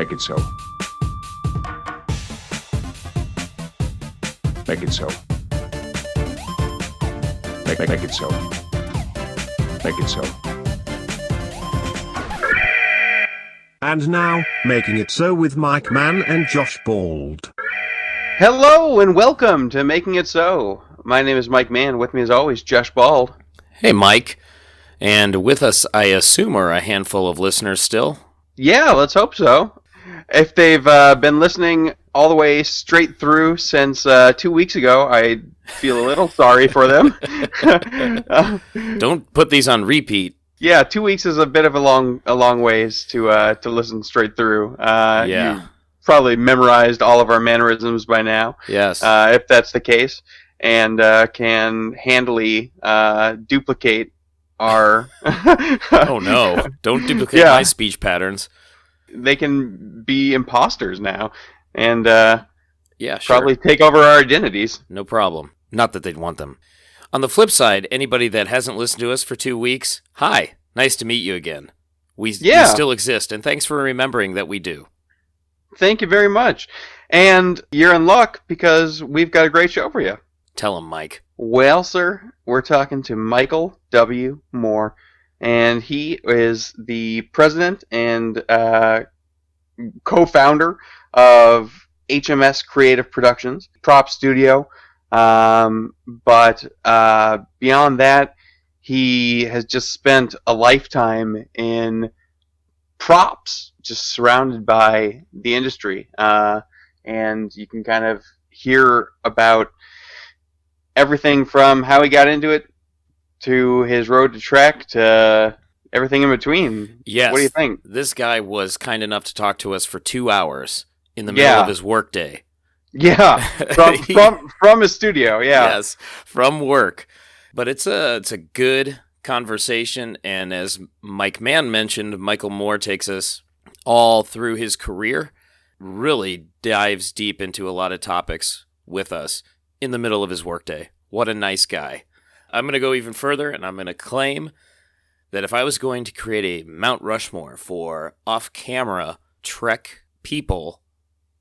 Make it so. Make it so. Make it so. Make it so. And now, Making It So with Mike Mann and Josh Bald. Hello and welcome to Making It So. My name is Mike Mann. With me as always, Josh Bald. Hey, Mike. And with us, I assume, are a handful of listeners still? Yeah, let's hope so. If they've been listening all the way straight through since 2 weeks ago, I feel a little sorry for them. Don't put these on repeat. Yeah, 2 weeks is a bit of a long ways to listen straight through. Yeah. You probably memorized all of our mannerisms by now. Yes. If that's the case, and can handily duplicate our. Oh no! Don't duplicate my speech patterns. They can be imposters now, and yeah, sure. probably take over our identities. No problem. Not that they'd want them. On the flip side, anybody that hasn't listened to us for 2 weeks, hi, nice to meet you again. We still exist, and thanks for remembering that we do. Thank you very much. And you're in luck because we've got a great show for you. Tell him, Mike. Well, sir, we're talking to Michael W. Moore, and he is the president and co-founder of HMS Creative Productions, prop studio. But beyond that, he has just spent a lifetime in props, just surrounded by the industry. And you can kind of hear about everything from how he got into it to his road to Trek to everything in between. Yes. What do you think? This guy was kind enough to talk to us for 2 hours in the middle of his workday. Yeah, from his studio, yeah. Yes, from work. But it's a good conversation, and as Mike Mann mentioned, Michael Moore takes us all through his career, really dives deep into a lot of topics with us in the middle of his workday. What a nice guy. I'm going to go even further, and I'm going to claim that if I was going to create a Mount Rushmore for off-camera Trek people,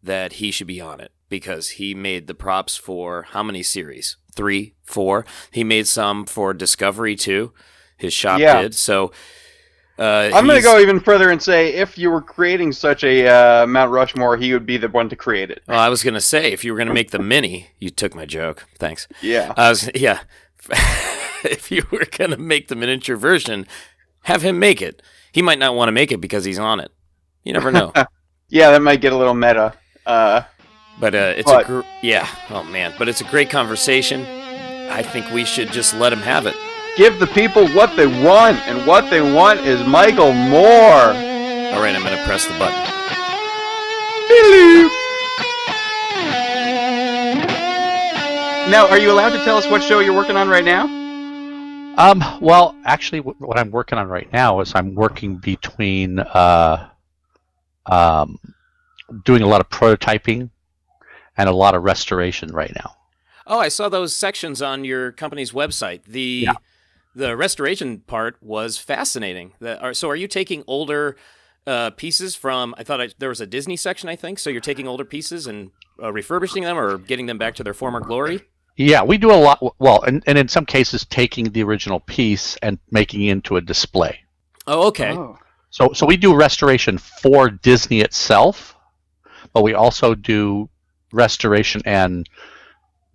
that he should be on it, because he made the props for how many series? 3, 4? He made some for Discovery, too. His shop did. So I'm going to go even further and say, if you were creating such a Mount Rushmore, he would be the one to create it. Well, I was going to say, if you were going to make the mini, you took my joke. Thanks. Yeah. If you were going to make the miniature version, have him make it. He might not want to make it because he's on it. You never know. Yeah, that might get a little meta. But it's But it's a great conversation. I think we should just let him have it. Give the people what they want, and what they want is Michael Moore. All right, I'm going to press the button. Now, are you allowed to tell us what show you're working on right now? Well, actually, what I'm working on right now is I'm working between doing a lot of prototyping and a lot of restoration right now. Oh, I saw those sections on your company's website. The restoration part was fascinating. So are you taking older pieces from, there was a Disney section, I think, so you're taking older pieces and refurbishing them or getting them back to their former glory? Yeah, we do a lot, well, and in some cases taking the original piece and making it into a display. Oh, okay. Oh. So we do restoration for Disney itself, but we also do restoration and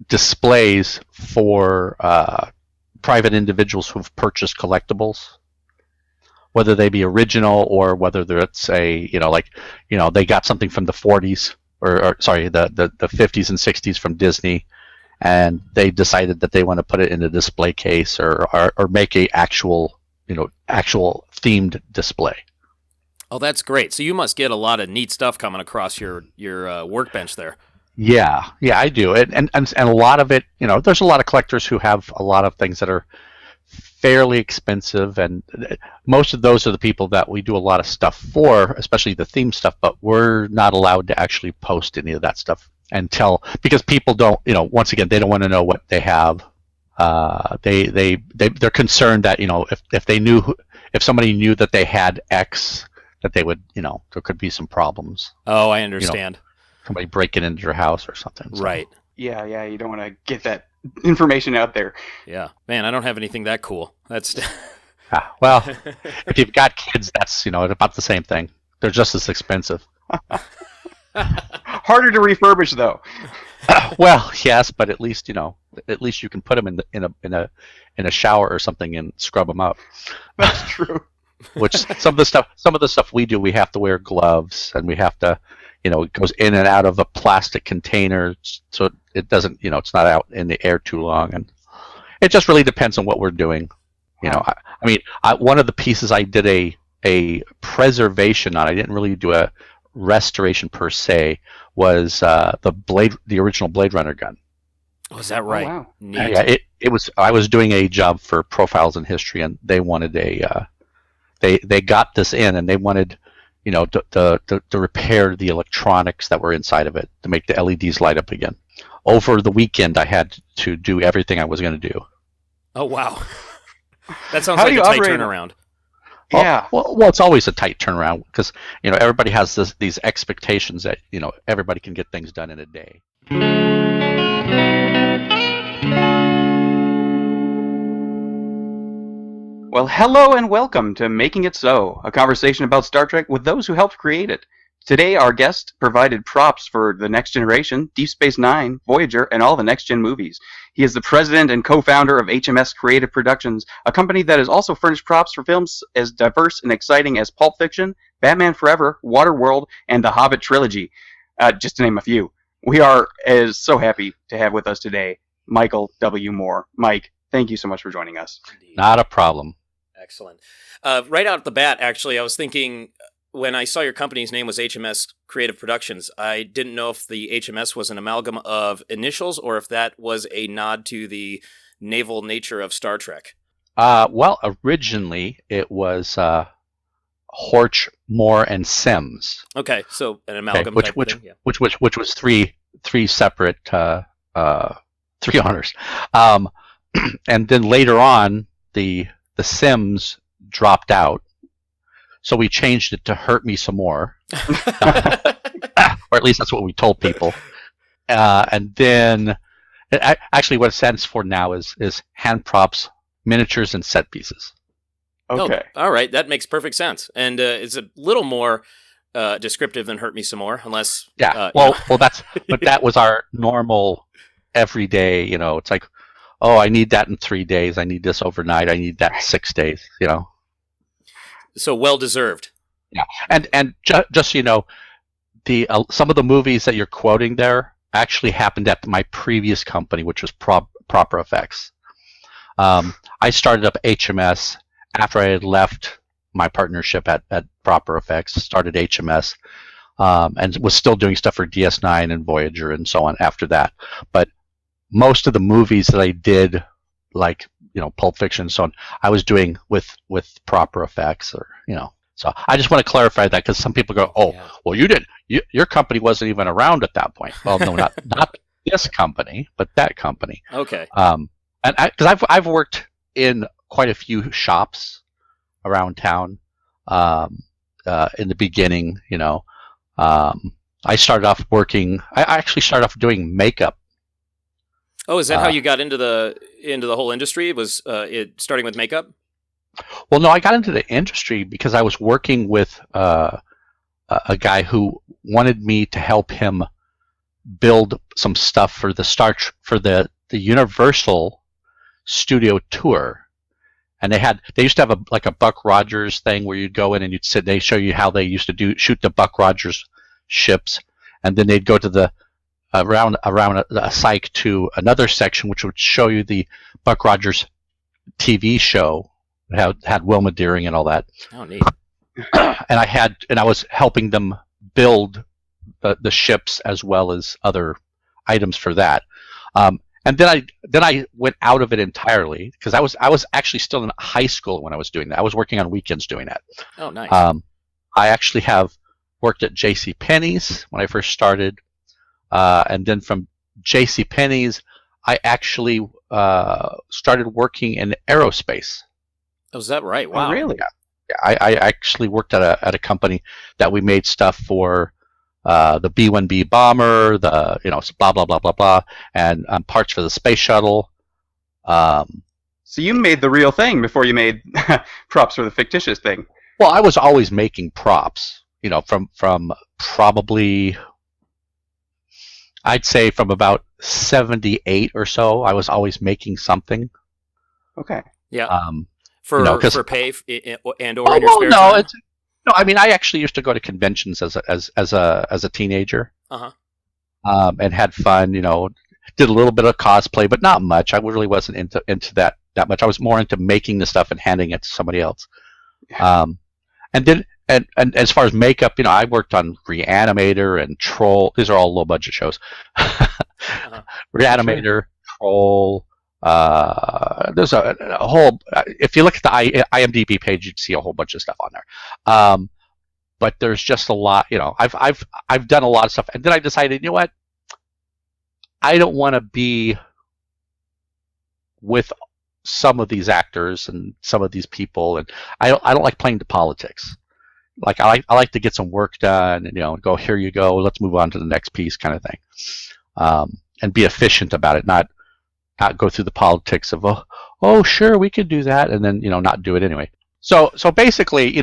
displays for private individuals who've purchased collectibles, whether they be original or whether it's they got something from the 40s or the 50s and 60s from Disney, and they decided that they want to put it in a display case or make a actual themed display. Oh, that's great. So you must get a lot of neat stuff coming across your workbench there. Yeah, I do. And a lot of it, there's a lot of collectors who have a lot of things that are fairly expensive, and most of those are the people that we do a lot of stuff for, especially the theme stuff, but we're not allowed to actually post any of that stuff because people don't, once again, they don't want to know what they have. They're concerned that, if somebody knew that they had X, that they would, there could be some problems. Oh, I understand. Somebody breaking into your house or something. So. Right. Yeah, you don't want to get that information out there. Yeah. Man, I don't have anything that cool. That's Well, if you've got kids, that's about the same thing. They're just as expensive. Harder to refurbish, though. Well, yes, but at least you can put them in a shower or something and scrub them up. That's true. Which some of the stuff we do, we have to wear gloves, and we have to, it goes in and out of a plastic container, so it doesn't, it's not out in the air too long, and it just really depends on what we're doing. One of the pieces I did a preservation on. I didn't really do a restoration per se. Was the original Blade Runner gun? Oh, is that right? Oh, wow. Neat. Yeah, it was. I was doing a job for Profiles in History, and they wanted they got this in, and they wanted, to repair the electronics that were inside of it to make the LEDs light up again. Over the weekend, I had to do everything I was going to do. Oh, wow. That sounds How like do a you tight operate turnaround. Yeah. Well, it's always a tight turnaround because everybody has these expectations that everybody can get things done in a day. Well, hello and welcome to Making It So, a conversation about Star Trek with those who helped create it. Today, our guest provided props for The Next Generation, Deep Space Nine, Voyager, and all the next-gen movies. He is the president and co-founder of HMS Creative Productions, a company that has also furnished props for films as diverse and exciting as Pulp Fiction, Batman Forever, Waterworld, and the Hobbit trilogy, just to name a few. We are so happy to have with us today Michael W. Moore. Mike, thank you so much for joining us. Indeed. Not a problem. Excellent. Right out the bat, actually, I was thinking, when I saw your company's name was HMS Creative Productions, I didn't know if the HMS was an amalgam of initials or if that was a nod to the naval nature of Star Trek. Well, originally it was Horch, Moore, and Sims. Okay, so an amalgam which type which thing. Yeah. which was three separate three owners, and then later on the Sims dropped out. So we changed it to Hurt Me Some More, or at least that's what we told people. And then, actually, what it stands for now is hand props, miniatures, and set pieces. Okay. Oh, all right, that makes perfect sense, and it's a little more descriptive than "Hurt Me Some More," unless Yeah. But that was our normal, everyday. It's like, oh, I need that in 3 days. I need this overnight. I need that in 6 days. So well deserved. Yeah, and just so you know, the some of the movies that you're quoting there actually happened at my previous company, which was Proper Effects. I started up HMS after I had left my partnership at Proper Effects. Started HMS, and was still doing stuff for DS9 and Voyager and so on after that. But most of the movies that I did, like Pulp Fiction and so on, I was doing with Proper Effects, or So I just want to clarify that because some people go, "Oh, Yeah. well, you didn't. Your company wasn't even around at that point." Well, no, not this company, but that company. Okay. And because I've worked in quite a few shops around town. In the beginning, I started off working. I actually started off doing makeup. Oh, is that how you got into the whole industry? Was it starting with makeup? Well, no, I got into the industry because I was working with a guy who wanted me to help him build some stuff for the Universal Studio Tour, and they used to have a Buck Rogers thing where you'd go in and you'd sit. They show you how they used to shoot the Buck Rogers ships, and then they'd go to the around a psych to another section which would show you the Buck Rogers TV show. It had Wilma Deering and all that. Oh, neat. And I was helping them build the ships as well as other items for that. And then I went out of it entirely because I was actually still in high school when I was doing that. I was working on weekends doing that. Oh, nice. I actually have worked at JCPenney's when I first started. And then from JCPenney's, I actually started working in aerospace. Oh, is that right? Wow. Oh, really? I actually worked at a company that we made stuff for the B-1B bomber, the blah blah blah blah blah, and parts for the space shuttle. So you made the real thing before you made props for the fictitious thing. Well, I was always making props, from probably, I'd say from about 78 or so, I was always making something. Okay. Yeah. For pay and or in your spare time. No. I mean, I actually used to go to conventions as a teenager. And had fun. Did a little bit of cosplay, but not much. I really wasn't into that much. I was more into making the stuff and handing it to somebody else. And as far as makeup, I worked on Reanimator and Troll. These are all low budget shows. Reanimator, Troll. There's a whole. If you look at the IMDb page, you'd see a whole bunch of stuff on there. But there's just a lot. I've done a lot of stuff, and then I decided, you know what? I don't want to be with some of these actors and some of these people, and I don't like playing the politics. Like I like to get some work done, and go, here you go, let's move on to the next piece, kind of thing, and be efficient about it, not go through the politics of oh sure we could do that, and then not do it anyway. So basically,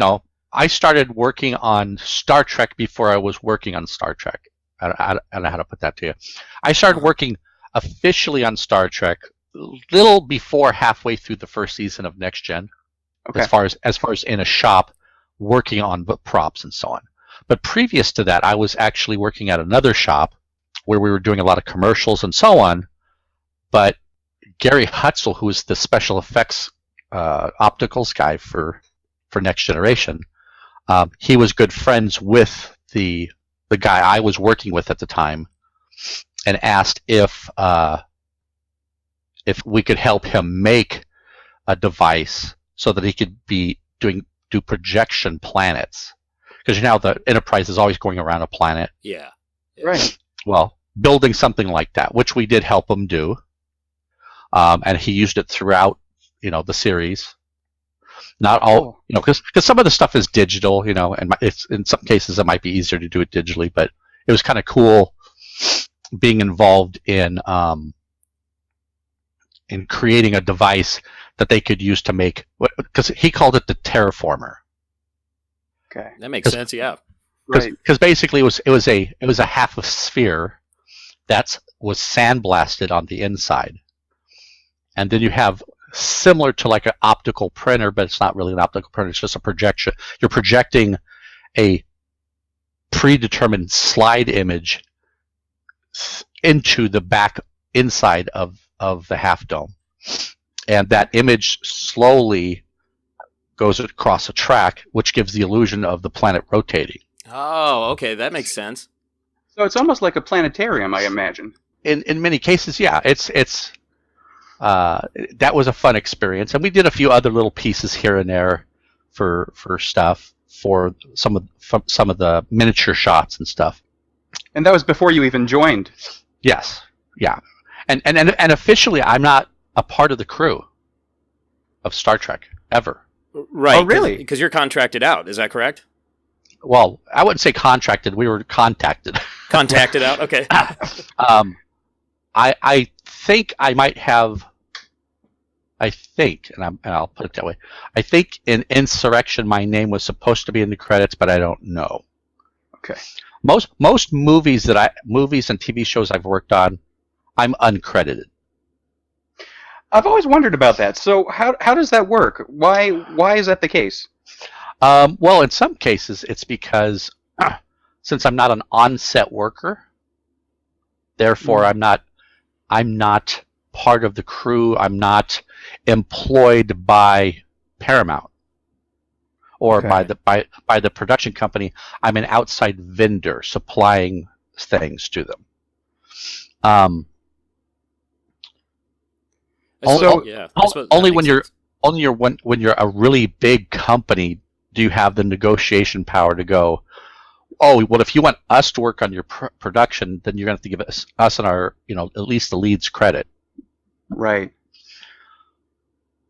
I started working on Star Trek before I was working on Star Trek. I don't know how to put that to you. I started working officially on Star Trek little before halfway through the first season of Next Gen. Okay. As far as in a shop working on props and so on. But previous to that, I was actually working at another shop where we were doing a lot of commercials and so on. But Gary Hutzel, who is the special effects opticals guy for Next Generation, he was good friends with the guy I was working with at the time, and asked if we could help him make a device so that he could be do projection planets, because the Enterprise is always going around a planet. Yeah. Right. Well, building something like that, which we did help him do, and he used it throughout the series. Not all, because some of the stuff is digital, and it's in some cases it might be easier to do it digitally, but it was kind of cool being involved in creating a device that they could use to make, because he called it the terraformer. Okay, that makes sense. Yeah, right. Because basically it was a half a sphere that was sandblasted on the inside, and then you have similar to like an optical printer, but it's not really an optical printer. It's just a projection. You're projecting a predetermined slide image into the back inside of the half dome, and that image slowly goes across a track, which gives the illusion of the planet rotating. Oh, okay, that makes sense. So it's almost like a planetarium, I imagine. In many cases, yeah. It's that was a fun experience, and we did a few other little pieces here and there for stuff for some of the miniature shots and stuff. And that was before you even joined. Yes, yeah, and officially, I'm not a part of the crew of Star Trek ever. Right. Oh, really? Because you're contracted out. Is that correct? Well, I wouldn't say contracted. We were contacted. Contacted out. Okay. I think I might have. I think, and I'll put it that way. I think in Insurrection, my name was supposed to be in the credits, but I don't know. Okay. Most movies and TV shows I've worked on, I'm uncredited. I've always wondered about that. So how does that work? Why is that the case? Well, in some cases, it's because since I'm not an on-set worker, therefore I'm not part of the crew. I'm not employed by Paramount or by the production company. I'm an outside vendor supplying things to them. Only when you're a really big company do you have the negotiation power to go, oh, well, if you want us to work on your production, then you're going to have to give us and our, at least the leads credit. Right.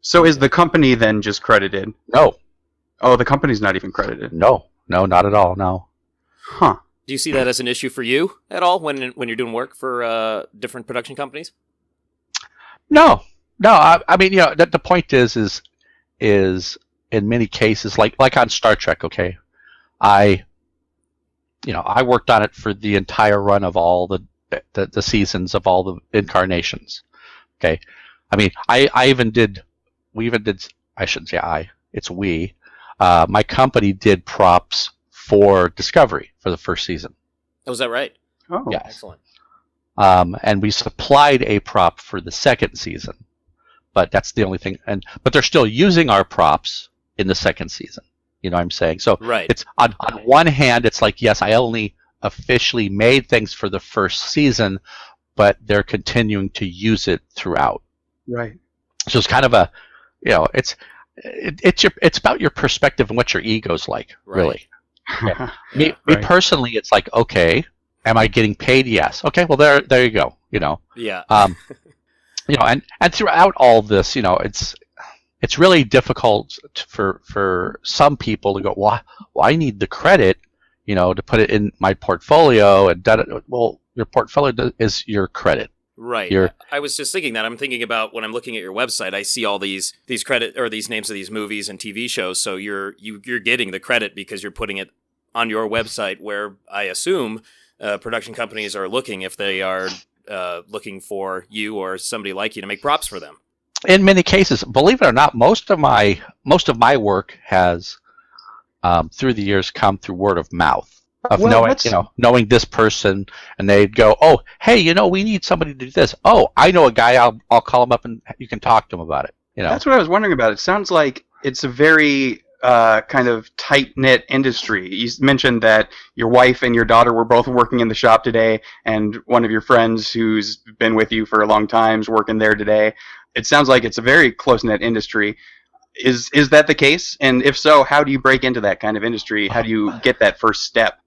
So is the company then just credited? No. Oh, the company's not even credited. No, not at all. No. Huh. Do you see that as an issue for you at all when you're doing work for different production companies? No. I mean, the point is in many cases, like on Star Trek. Okay, I worked on it for the entire run of all the seasons of all the incarnations. Okay, I mean, we even did. I shouldn't say I. It's we. My company did props for Discovery for the first season. Oh, is that right? Oh, Yes. Excellent. And we supplied a prop for the second season, but that's the only thing. But they're still using our props in the second season. You know what I'm saying? So Right. it's on one hand, it's like, yes, I only officially made things for the first season, but they're continuing to use it throughout. right. So it's kind of a, it's about your perspective and what your ego's like, Right. really. Me Right. personally, it's like, okay, am I getting paid? Yes. Okay, well there you go. Yeah. And throughout all this, it's really difficult for some people to go, well, I need the credit, to put it in my portfolio, and well, your portfolio is your credit. Right. I was just thinking that. I'm thinking about when I'm looking at your website, I see all these credit or these names of these movies and TV shows. So you're getting the credit because you're putting it on your website, where I assume production companies are looking if they are looking for you or somebody like you to make props for them. In many cases, believe it or not, most of my work has through the years come through word of mouth. Of knowing this person, and they'd go, oh, hey, we need somebody to do this. Oh, I know a guy. I'll call him up, and you can talk to him about it. That's what I was wondering about. It sounds like it's a very kind of tight-knit industry. You mentioned that your wife and your daughter were both working in the shop today, and one of your friends who's been with you for a long time is working there today. It sounds like it's a very close-knit industry. Is that the case? And if so, how do you break into that kind of industry? How do you get that first step?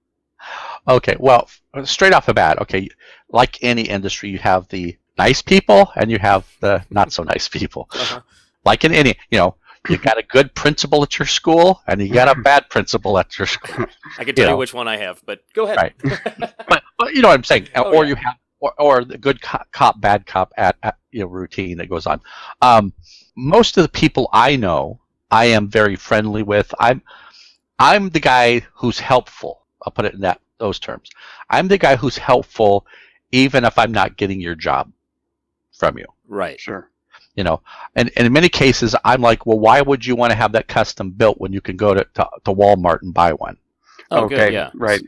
Okay, well, straight off the bat, okay, like any industry, you have the nice people and you have the not so nice people. Uh-huh. Like in any, you got a good principal at your school and you got a bad principal at your school. I can tell you which one I have, but go ahead. Right. but you know what I'm saying, Oh, or yeah. you have, or the good cop, bad cop at routine that goes on. Most of the people I know, I am very friendly with. I'm the guy who's helpful. I'll put it in those terms. I'm the guy who's helpful even if I'm not getting your job from you. Right. Sure. And in many cases, I'm like, well, why would you want to have that custom built when you can go to Walmart and buy one? Oh, Okay. good. Yeah. Right.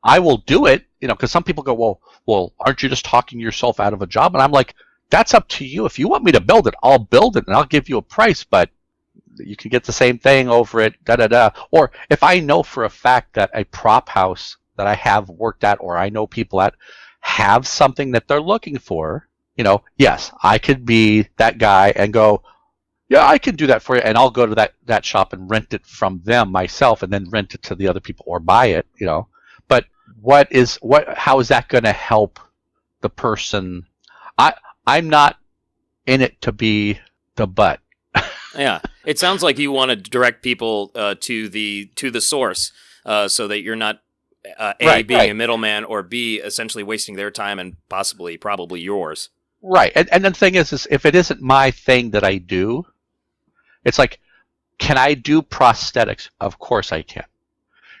I will do it, because some people go, well, aren't you just talking yourself out of a job? And I'm like, that's up to you. If you want me to build it, I'll build it and I'll give you a price, but you can get the same thing over it, da-da-da. Or if I know for a fact that a prop house that I have worked at, or I know people at, have something that they're looking for, yes, I could be that guy and go, yeah, I can do that for you, and I'll go to that shop and rent it from them myself, and then rent it to the other people or buy it, But how is that going to help the person? I'm not in it to be the butt. Yeah. It sounds like you want to direct people to the source, so that you're not being a middleman, or B, essentially wasting their time and probably yours. Right. And the thing is if it isn't my thing that I do, it's like, can I do prosthetics? Of course I can.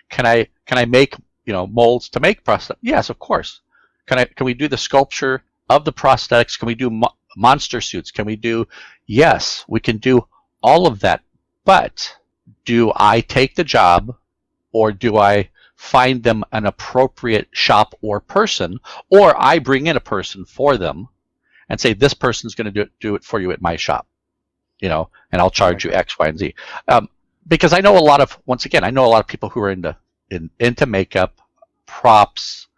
Can I make molds to make prosthetics? Yes, of course. Can we do the sculpture of the prosthetics? Can we do monster suits? Can we do? Yes, we can do all of that. But do I take the job, or do I find them an appropriate shop or person, or I bring in a person for them and say, this person's going to do it for you at my shop, and I'll charge you X, Y, and Z. Because I know a lot of people who are into makeup, props,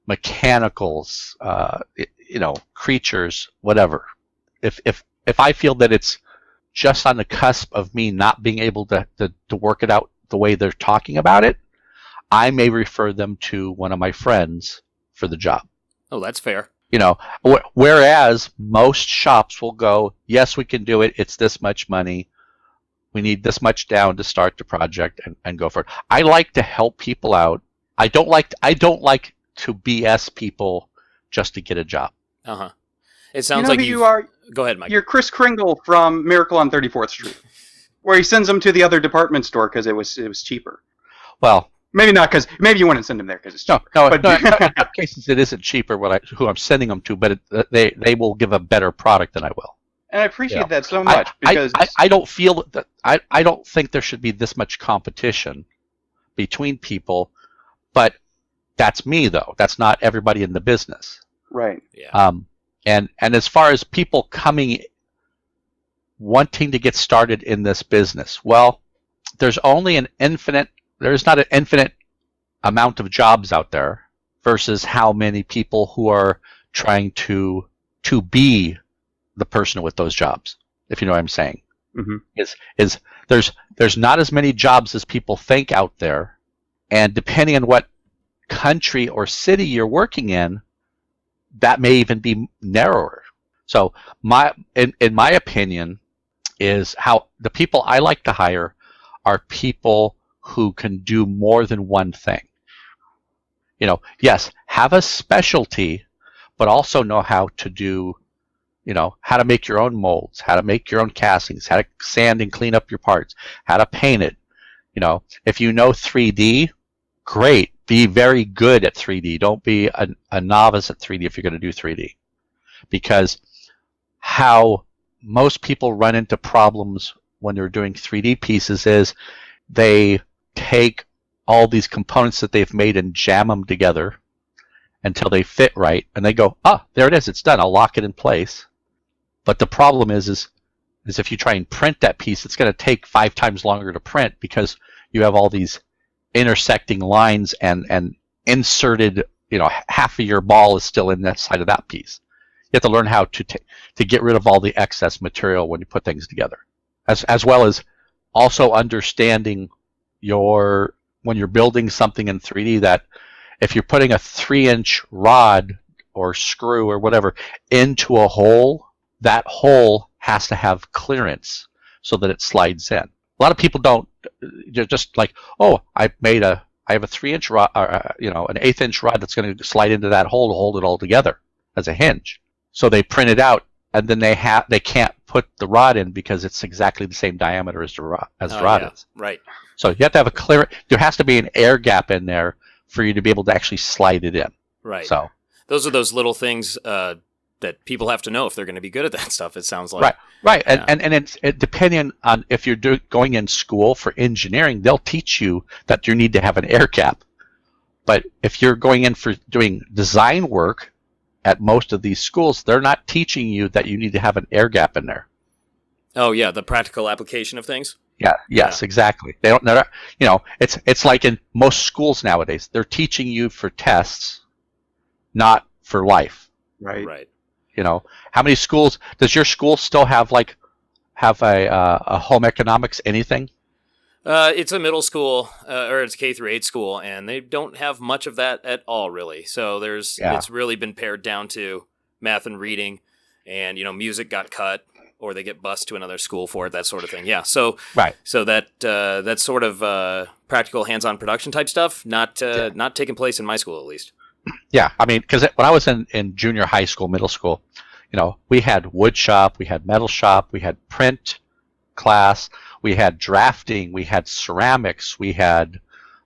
mechanicals, creatures, whatever. If I feel that it's just on the cusp of me not being able to work it out the way they're talking about it, I may refer them to one of my friends for the job. Oh, that's fair. Whereas most shops will go, yes, we can do it. It's this much money. we need this much down to start the project and go for it. I like to help people out. I don't like to BS people just to get a job. Uh-huh. It You sounds know like who you you are? Go ahead, Mike. You're Chris Kringle from Miracle on 34th Street, where he sends them to the other department store because it was cheaper. Well, Maybe not because maybe you wouldn't send them there because it's no, cheaper. no, But- no, in some cases it isn't cheaper who I'm sending them to, but they will give a better product than I will. And I appreciate Yeah. that so much because I don't feel that I don't think there should be this much competition between people, but that's me though. That's not everybody in the business. right. Yeah. And as far as people coming wanting to get started in this business, well, there's not an infinite amount of jobs out there versus how many people who are trying to be the person with those jobs, if you know what I'm saying. Mhm. Is there's not as many jobs as people think out there, and depending on what country or city you're working in, that may even be narrower. So in my opinion is how the people I like to hire are people who can do more than one thing. Yes, have a specialty, but also know how to do, how to make your own molds, how to make your own castings, how to sand and clean up your parts, how to paint it. If you know 3D, great. Be very good at 3D. Don't be a novice at 3D if you're going to do 3D. Because how most people run into problems when they're doing 3D pieces is they take all these components that they've made and jam them together until they fit right, and they go, there it is, it's done, I'll lock it in place. But the problem is if you try and print that piece, it's going to take 5 times longer to print because you have all these intersecting lines and inserted, half of your ball is still in that side of that piece. You have to learn how to get rid of all the excess material when you put things together, as well as also understanding when you're building something in 3D that if you're putting a 3-inch rod or screw or whatever into a hole, that hole has to have clearance so that it slides in. A lot of people don't. They're just like, I have a 3-inch rod, an 1/8-inch rod that's going to slide into that hole to hold it all together as a hinge. So they print it out, and then they can't put the rod in because it's exactly the same diameter as the rod is. Right. So you have to have there has to be an air gap in there for you to be able to actually slide it in. Right. So those are those little things that people have to know if they're going to be good at that stuff, it sounds like. right. Yeah. And it's depending on if you're going in school for engineering, they'll teach you that you need to have an air gap. But if you're going in for doing design work at most of these schools, they're not teaching you that you need to have an air gap in there. Oh, yeah, the practical application of things? Yeah. Yes. Yeah. Exactly. It's like in most schools nowadays, they're teaching you for tests, not for life. Right. Right. How many schools does your school still have a home economics anything? It's a middle school, or it's K-8 school, and they don't have much of that at all, really. So it's really been pared down to math and reading, and music got cut, or they get bused to another school for it, that sort of thing. Yeah. So Right. So that sort of practical hands-on production type stuff not taking place in my school, at least. Yeah, I mean, because when I was in junior high school, middle school, we had wood shop, we had metal shop, we had print class, we had drafting, we had ceramics, we had,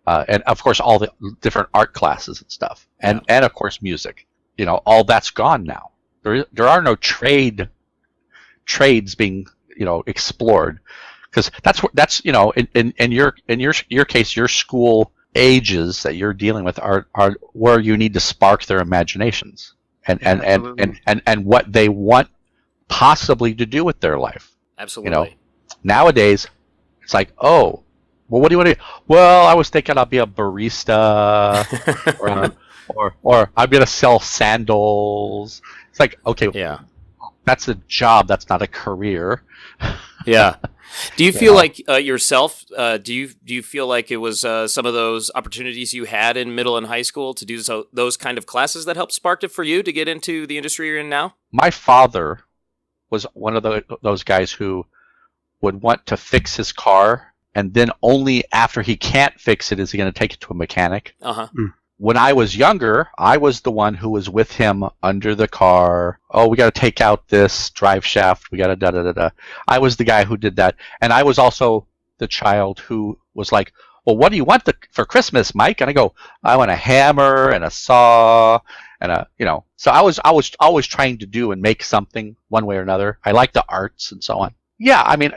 and of course all the different art classes and stuff, and of course music. All that's gone now. There are no trades being explored, because that's in your case, your school ages that you're dealing with are where you need to spark their imaginations and what they want possibly to do with their life. Absolutely. Nowadays it's like, well, what do you want to do? Well, I was thinking I'll be a barista or I'm going to sell sandals. It's like, okay, Yeah. that's a job, that's not a career. Yeah. Do you feel like yourself? Do you feel like it was some of those opportunities you had in middle and high school to do those kind of classes that helped spark it for you to get into the industry you're in now? My father was one of those guys who would want to fix his car, and then only after he can't fix it is he going to take it to a mechanic. Uh-huh. When I was younger, I was the one who was with him under the car. Oh, we got to take out this drive shaft. We got to da-da-da-da. I was the guy who did that. And I was also the child who was like, well, what do you want for Christmas, Mike? And I go, I want a hammer and a saw and so I was always trying to do and make something one way or another. I like the arts and so on. Yeah, I mean,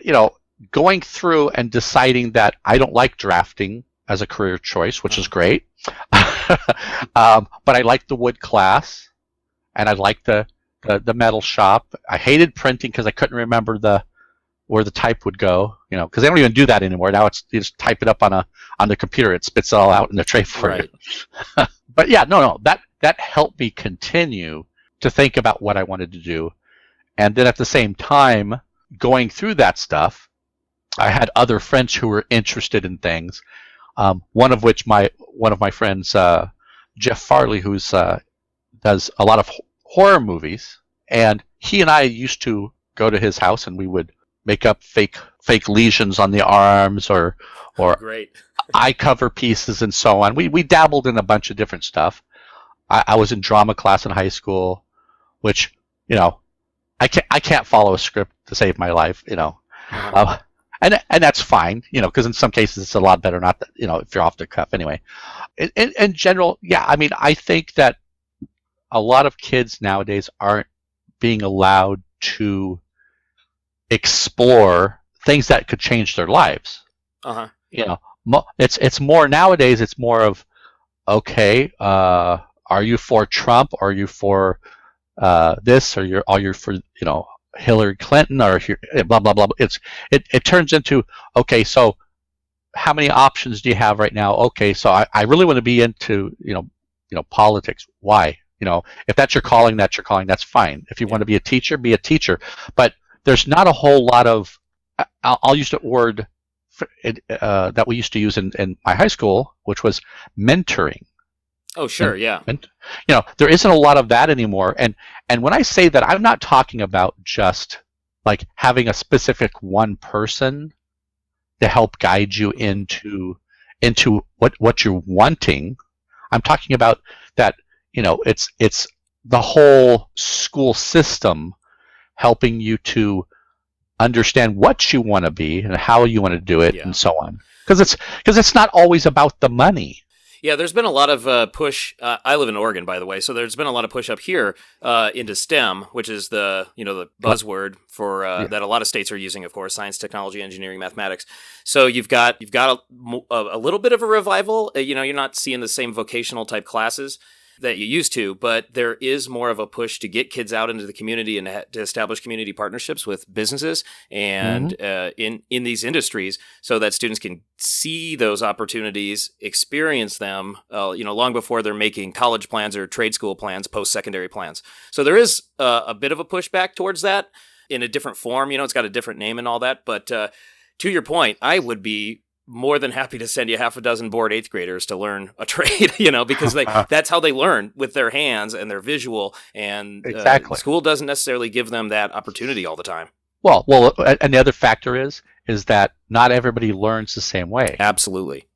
going through and deciding that I don't like drafting as a career choice, which is great. But I liked the wood class, and I liked the metal shop. I hated printing because I couldn't remember where the type would go. Because they don't even do that anymore. Now you just type it up on the computer. It spits it all out in the tray for you. But yeah, no, that helped me continue to think about what I wanted to do, and then at the same time going through that stuff, I had other friends who were interested in things. One of my friends, Jeff Farley, who's does a lot of horror movies, and he and I used to go to his house, and we would make up fake lesions on the arms or Great. eye cover pieces and so on. We dabbled in a bunch of different stuff. I was in drama class in high school, which I can't follow a script to save my life. And that's fine, because in some cases it's a lot better not that, if you're off the cuff anyway. In general, yeah, I mean, I think that a lot of kids nowadays aren't being allowed to explore things that could change their lives. Uh-huh. It's more nowadays. It's more of, okay, are you for Trump? Are you for this? Are you for Hillary Clinton or blah blah blah? It turns into, okay, so how many options do you have right now? Okay, so I really want to be into politics. Why? If that's your calling, that's your calling. That's fine. If you want to be a teacher, be a teacher. But there's not a whole lot of, I'll use the word that we used to use in my high school, which was mentoring. Oh, sure, yeah. And, there isn't a lot of that anymore. And when I say that, I'm not talking about just like having a specific one person to help guide you into what you're wanting. I'm talking about that, it's the whole school system helping you to understand what you want to be and how you want to do it and so on. Because it's not always about the money. Yeah, there's been a lot of push. I live in Oregon, by the way, so there's been a lot of push up here into STEM, which is the buzzword for that a lot of states are using, of course, science, technology, engineering, mathematics. So you've got a little bit of a revival. You're not seeing the same vocational type classes that you used to, but there is more of a push to get kids out into the community and to establish community partnerships with businesses and in these industries, so that students can see those opportunities, experience them, long before they're making college plans or trade school plans, post-secondary plans. So there is a bit of a pushback towards that in a different form. It's got a different name and all that. But to your point, I would be more than happy to send you half a dozen bored 8th graders to learn a trade, because that's how they learn, with their hands and their visual. And exactly. School doesn't necessarily give them that opportunity all the time. Well, and the other factor is that not everybody learns the same way. Absolutely.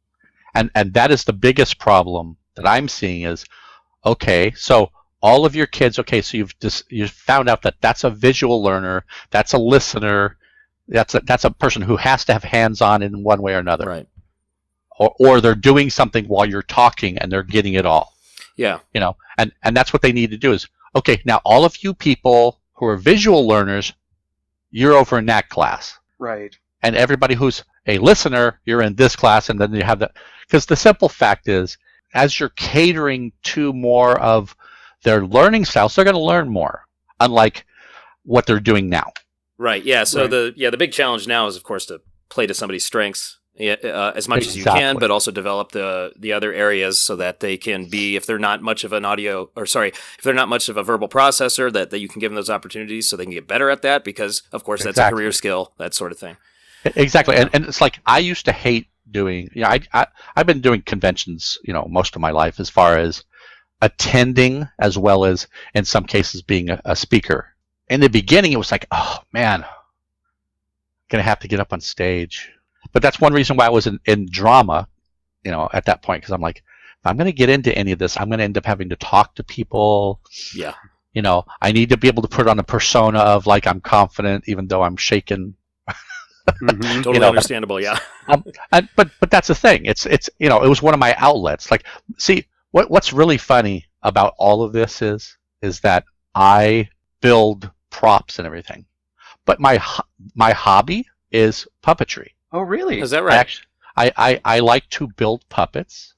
And that is the biggest problem that I'm seeing is, okay, so all of your kids, okay, so you've found out that that's a visual learner, that's a listener, that's a person who has to have hands-on in one way or another. Right. Or they're doing something while you're talking and they're getting it all. Yeah. And that's what they need to do is, okay, now all of you people who are visual learners, you're over in that class. Right. And everybody who's a listener, you're in this class, and then you have that. Because the simple fact is, as you're catering to more of their learning styles, they're going to learn more, unlike what they're doing now. Right. Yeah. So Right. the big challenge now is, of course, to play to somebody's strengths as much as you can, but also develop the other areas so that they can be, if they're not much of an if they're not much of a verbal processor, that you can give them those opportunities so they can get better at that, because, of course, that's a career skill, that sort of thing. Exactly. And it's like, I used to hate doing, I've been doing conventions, most of my life, as far as attending, as well as in some cases being a speaker. In the beginning, it was like, oh man, going to have to get up on stage. But that's one reason why I was in drama, at that point, because I'm like, if I'm going to get into any of this, I'm going to end up having to talk to people. Yeah. I need to be able to put on a persona of like I'm confident, even though I'm shaken. Mhm. Totally understandable. Yeah. But that's the thing. It's it was one of my outlets. Like, see, what's really funny about all of this is that I build props and everything, but my hobby is puppetry. Oh, really? Is that right? I like to build puppets.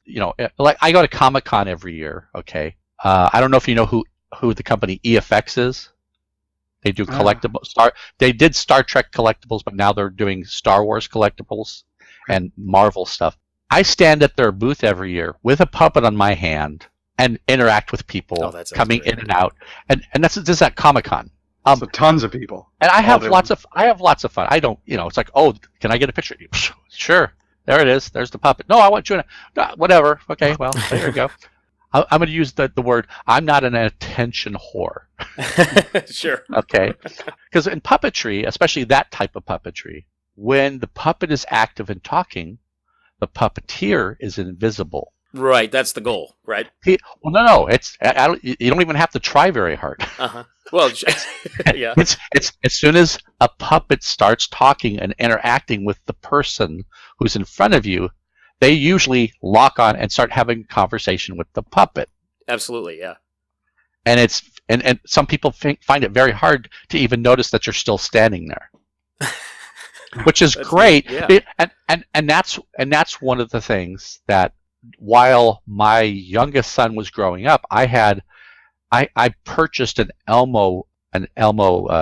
Like I go to Comic-Con every year. Okay. I don't know if you know who the company EFX is. They do collectibles. They did Star Trek collectibles, but now they're doing Star Wars collectibles and Marvel stuff. I stand at their booth every year with a puppet on my hand and interact with people coming in and out. And this is at Comic-Con. So tons of people. And I have lots of fun. I don't, it's like, oh, can I get a picture? Sure. There it is. There's the puppet. No, I want you to, whatever. Okay, well, there you go. I'm going to use the word, I'm not an attention whore. Sure. Okay. Because in puppetry, especially that type of puppetry, when the puppet is active and talking, the puppeteer is invisible. Right. That's the goal, right? No. You don't even have to try very hard. Uh-huh. Well, yeah. It's as soon as a puppet starts talking and interacting with the person who's in front of you, they usually lock on and start having a conversation with the puppet. Absolutely, yeah. And and some people find it very hard to even notice that you're still standing there, which is great. Yeah. And that's one of the things that while my youngest son was growing up, I purchased an Elmo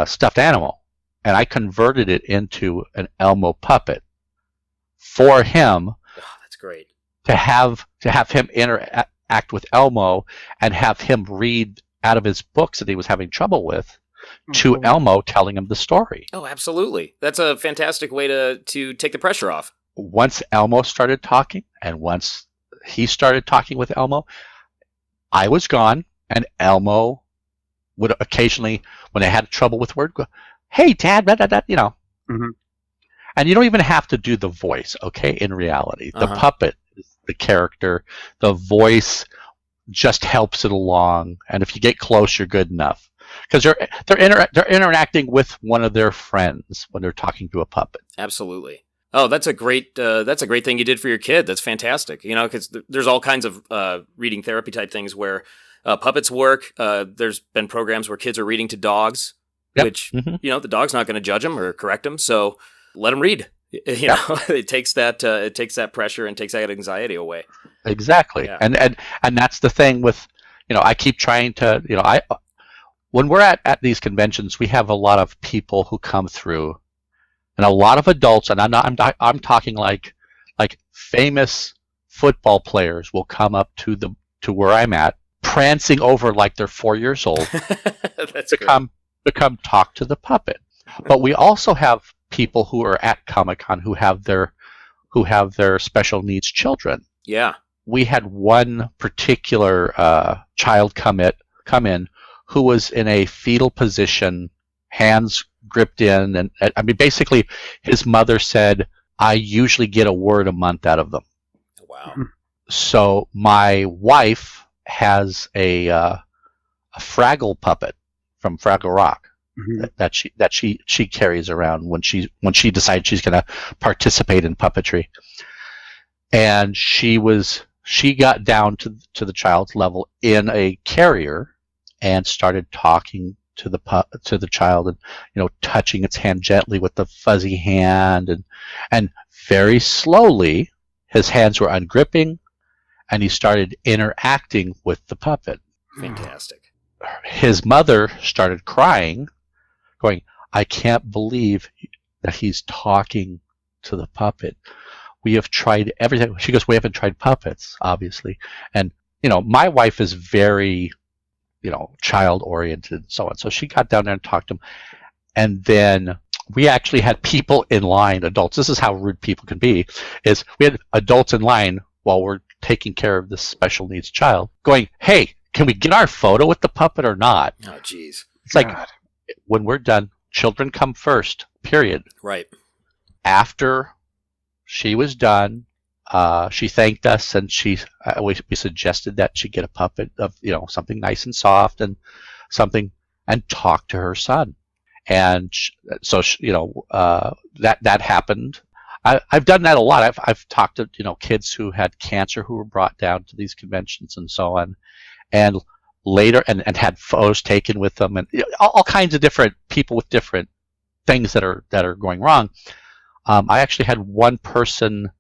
stuffed animal, and I converted it into an Elmo puppet for him. Great to have him interact with Elmo and have him read out of his books that he was having trouble with to Elmo telling him the story. Oh, absolutely. That's a fantastic way to take the pressure off. Once Elmo started talking and once he started talking with Elmo, I was gone, and Elmo would occasionally, when I had trouble with word, go, "Hey, Dad," Mm-hmm. And you don't even have to do the voice, okay, in reality. The puppet is the character. The voice just helps it along. And if you get close, you're good enough. Because they're interacting with one of their friends when they're talking to a puppet. Absolutely. Oh, that's a great thing you did for your kid. That's fantastic. Because there's all kinds of reading therapy type things where puppets work. There's been programs where kids are reading to dogs, which, the dog's not going to judge them or correct them. So let them read. It takes that pressure and takes that anxiety away. Exactly. Yeah. And that's the thing with, I keep trying to, when we're at these conventions, we have a lot of people who come through, and a lot of adults, and I'm talking like famous football players will come up to where I'm at, prancing over like they're 4 years old That's to come talk to the puppet. But we also have people who are at Comic-Con who have their special needs children. Yeah. We had one particular child come in who was in a fetal position, hands gripped in, and I mean, basically, his mother said, "I usually get a word a month out of them." Wow. So my wife has a Fraggle puppet from Fraggle Rock that she carries around when she decides she's going to participate in puppetry, and she got down to the child's level in a carrier and started talking to the child and touching its hand gently with the fuzzy hand, and very slowly his hands were ungripping and he started interacting with the puppet. Fantastic. His mother started crying, going, "I can't believe that he's talking to the puppet. We have tried everything." She goes, "We haven't tried puppets, obviously." And my wife is very child oriented and so on. So she got down there and talked to him. And then we actually had people in line, adults. This is how rude people can be, is we had adults in line while we're taking care of this special needs child going, "Hey, can we get our photo with the puppet or not?" Oh, geez. It's like, when we're done, children come first, period. Right. after she was done, she thanked us, and we suggested that she get a puppet of something nice and soft and something, and talk to her son. And that happened. I've done that a lot. I've talked to kids who had cancer who were brought down to these conventions and so on, and later and had photos taken with them, and all kinds of different people with different things that are going wrong. I actually had one person,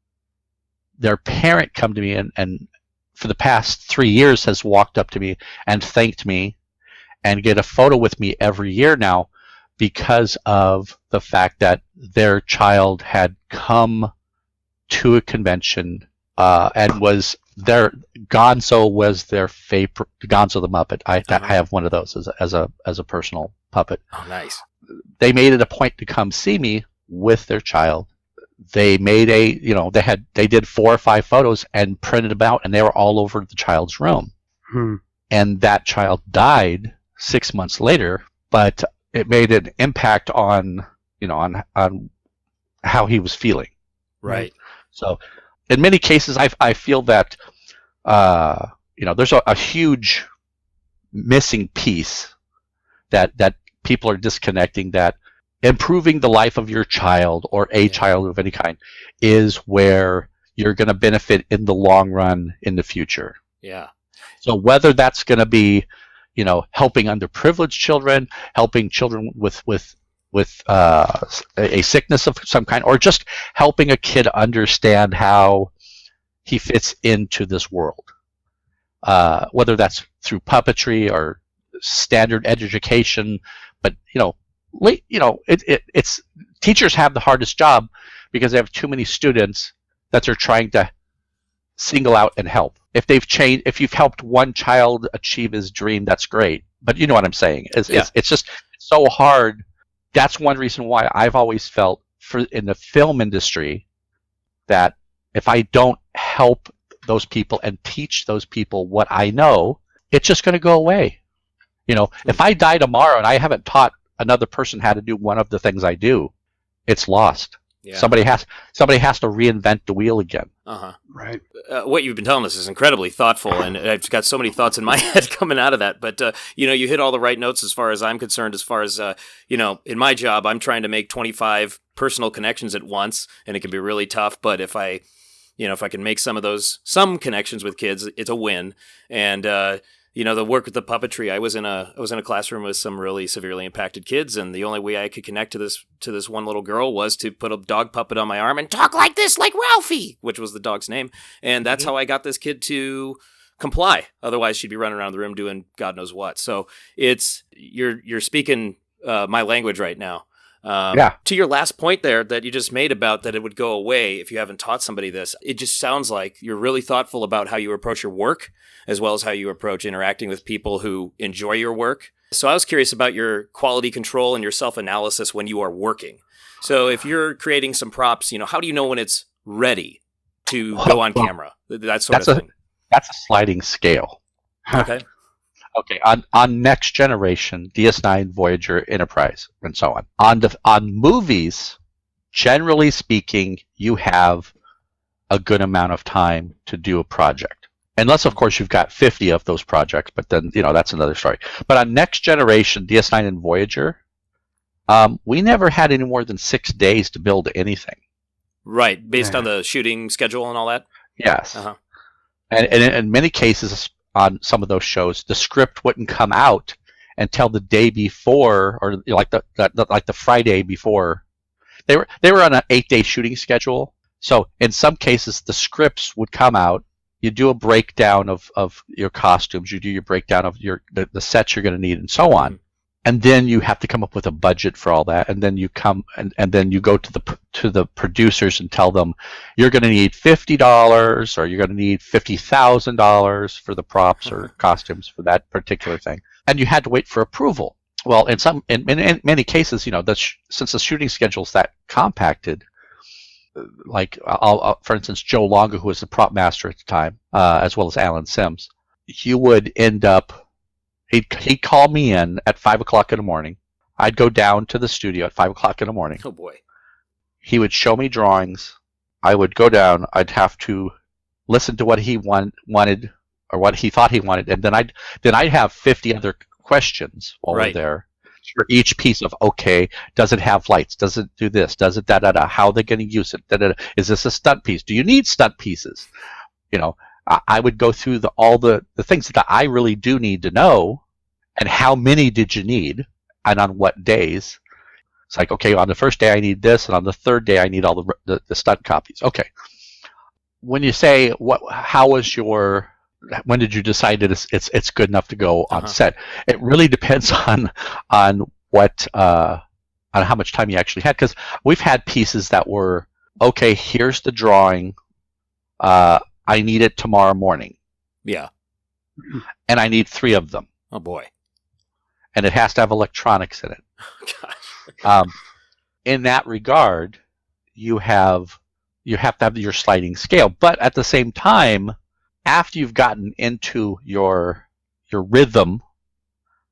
their parent, come to me and for the past 3 years has walked up to me and thanked me and get a photo with me every year now, because of the fact that their child had come to a convention and was their Gonzo was their favorite. Gonzo the Muppet. I have one of those as a personal puppet. Oh, nice. They made it a point to come see me with their child. They made they did 4 or 5 photos and printed them out, and they were all over the child's room. And that child died 6 months later, but it made an impact on how he was feeling. Right. So in many cases, I feel that there's a huge missing piece that people are disconnecting, that improving the life of your child or a child of any kind is where you're going to benefit in the long run in the future. Yeah. So whether that's going to be helping underprivileged children, helping children with a sickness of some kind, or just helping a kid understand how he fits into this world, whether that's through puppetry or standard education. But it's teachers have the hardest job because they have too many students that they're trying to single out and help. If you've helped one child achieve his dream, that's great. But you know what I'm saying? It's just so hard. That's one reason why I've always felt in the film industry that if I don't help those people and teach those people what I know, it's just going to go away. If I die tomorrow and I haven't taught another person how to do one of the things I do, it's lost. Yeah. Somebody has to reinvent the wheel again. Right. What you've been telling us is incredibly thoughtful, and I've got so many thoughts in my head coming out of that. But you hit all the right notes as far as I'm concerned. As far as in my job, I'm trying to make 25 personal connections at once, and it can be really tough. But if I can make some connections with kids, it's a win. And the work with the puppetry, I was in a classroom with some really severely impacted kids, and the only way I could connect to this one little girl was to put a dog puppet on my arm and talk like this, like Ralphie, which was the dog's name. And that's how I got this kid to comply. Otherwise, she'd be running around the room doing God knows what. So you're speaking my language right now. To your last point there that you just made about that it would go away if you haven't taught somebody this, it just sounds like you're really thoughtful about how you approach your work as well as how you approach interacting with people who enjoy your work. So I was curious about your quality control and your self-analysis when you are working. So if you're creating some props, how do you know when it's ready to go on camera? That sort of thing. That's a sliding scale. Okay. Okay, on Next Generation, DS9, Voyager, Enterprise, and so on. On movies, generally speaking, you have a good amount of time to do a project. Unless, of course, you've got 50 of those projects, but then, that's another story. But on Next Generation, DS9 and Voyager, we never had any more than 6 days to build anything. Right, based on the shooting schedule and all that? Yes. And in many cases, on some of those shows, the script wouldn't come out until the day before, or like the Friday before. They were on an 8-day shooting schedule, so in some cases the scripts would come out. You do a breakdown of your costumes, you do your breakdown of the sets you're going to need, and so on, and then you have to come up with a budget for all that, and then you come and then you go to the producers and tell them you're going to need $50 or you're going to need $50,000 for the props or costumes for that particular thing, and you had to wait for approval. Well, in many cases, since the shooting schedule is that compacted, like for instance, Joe Longo, who was the prop master at the time, as well as Alan Sims, you would end up. He'd call me in at 5 o'clock in the morning. I'd go down to the studio at 5 o'clock in the morning. Oh boy! he would show me drawings. I would go down. I'd have to listen to what he wanted or what he thought he wanted, and then I'd have 50 other questions while we're Right. there for each piece of, okay, does it have lights? Does it do this? Does it da-da-da? How are they going to use it? Da-da-da. Is this a stunt piece? Do you need stunt pieces? I would go through all the things that I really do need to know, and how many did you need, and on what days. It's like, okay, on the first day I need this, and on the third day I need all the stunt copies. Okay. When you say when did you decide that it's good enough to go on set? It really depends on what on how much time you actually had, because we've had pieces that were, okay, here's the drawing, I need it tomorrow morning, Yeah. and I need 3 of them, Oh boy. and it has to have electronics in it. Gosh. In that regard, you have to have your sliding scale, but at the same time, after you've gotten into your rhythm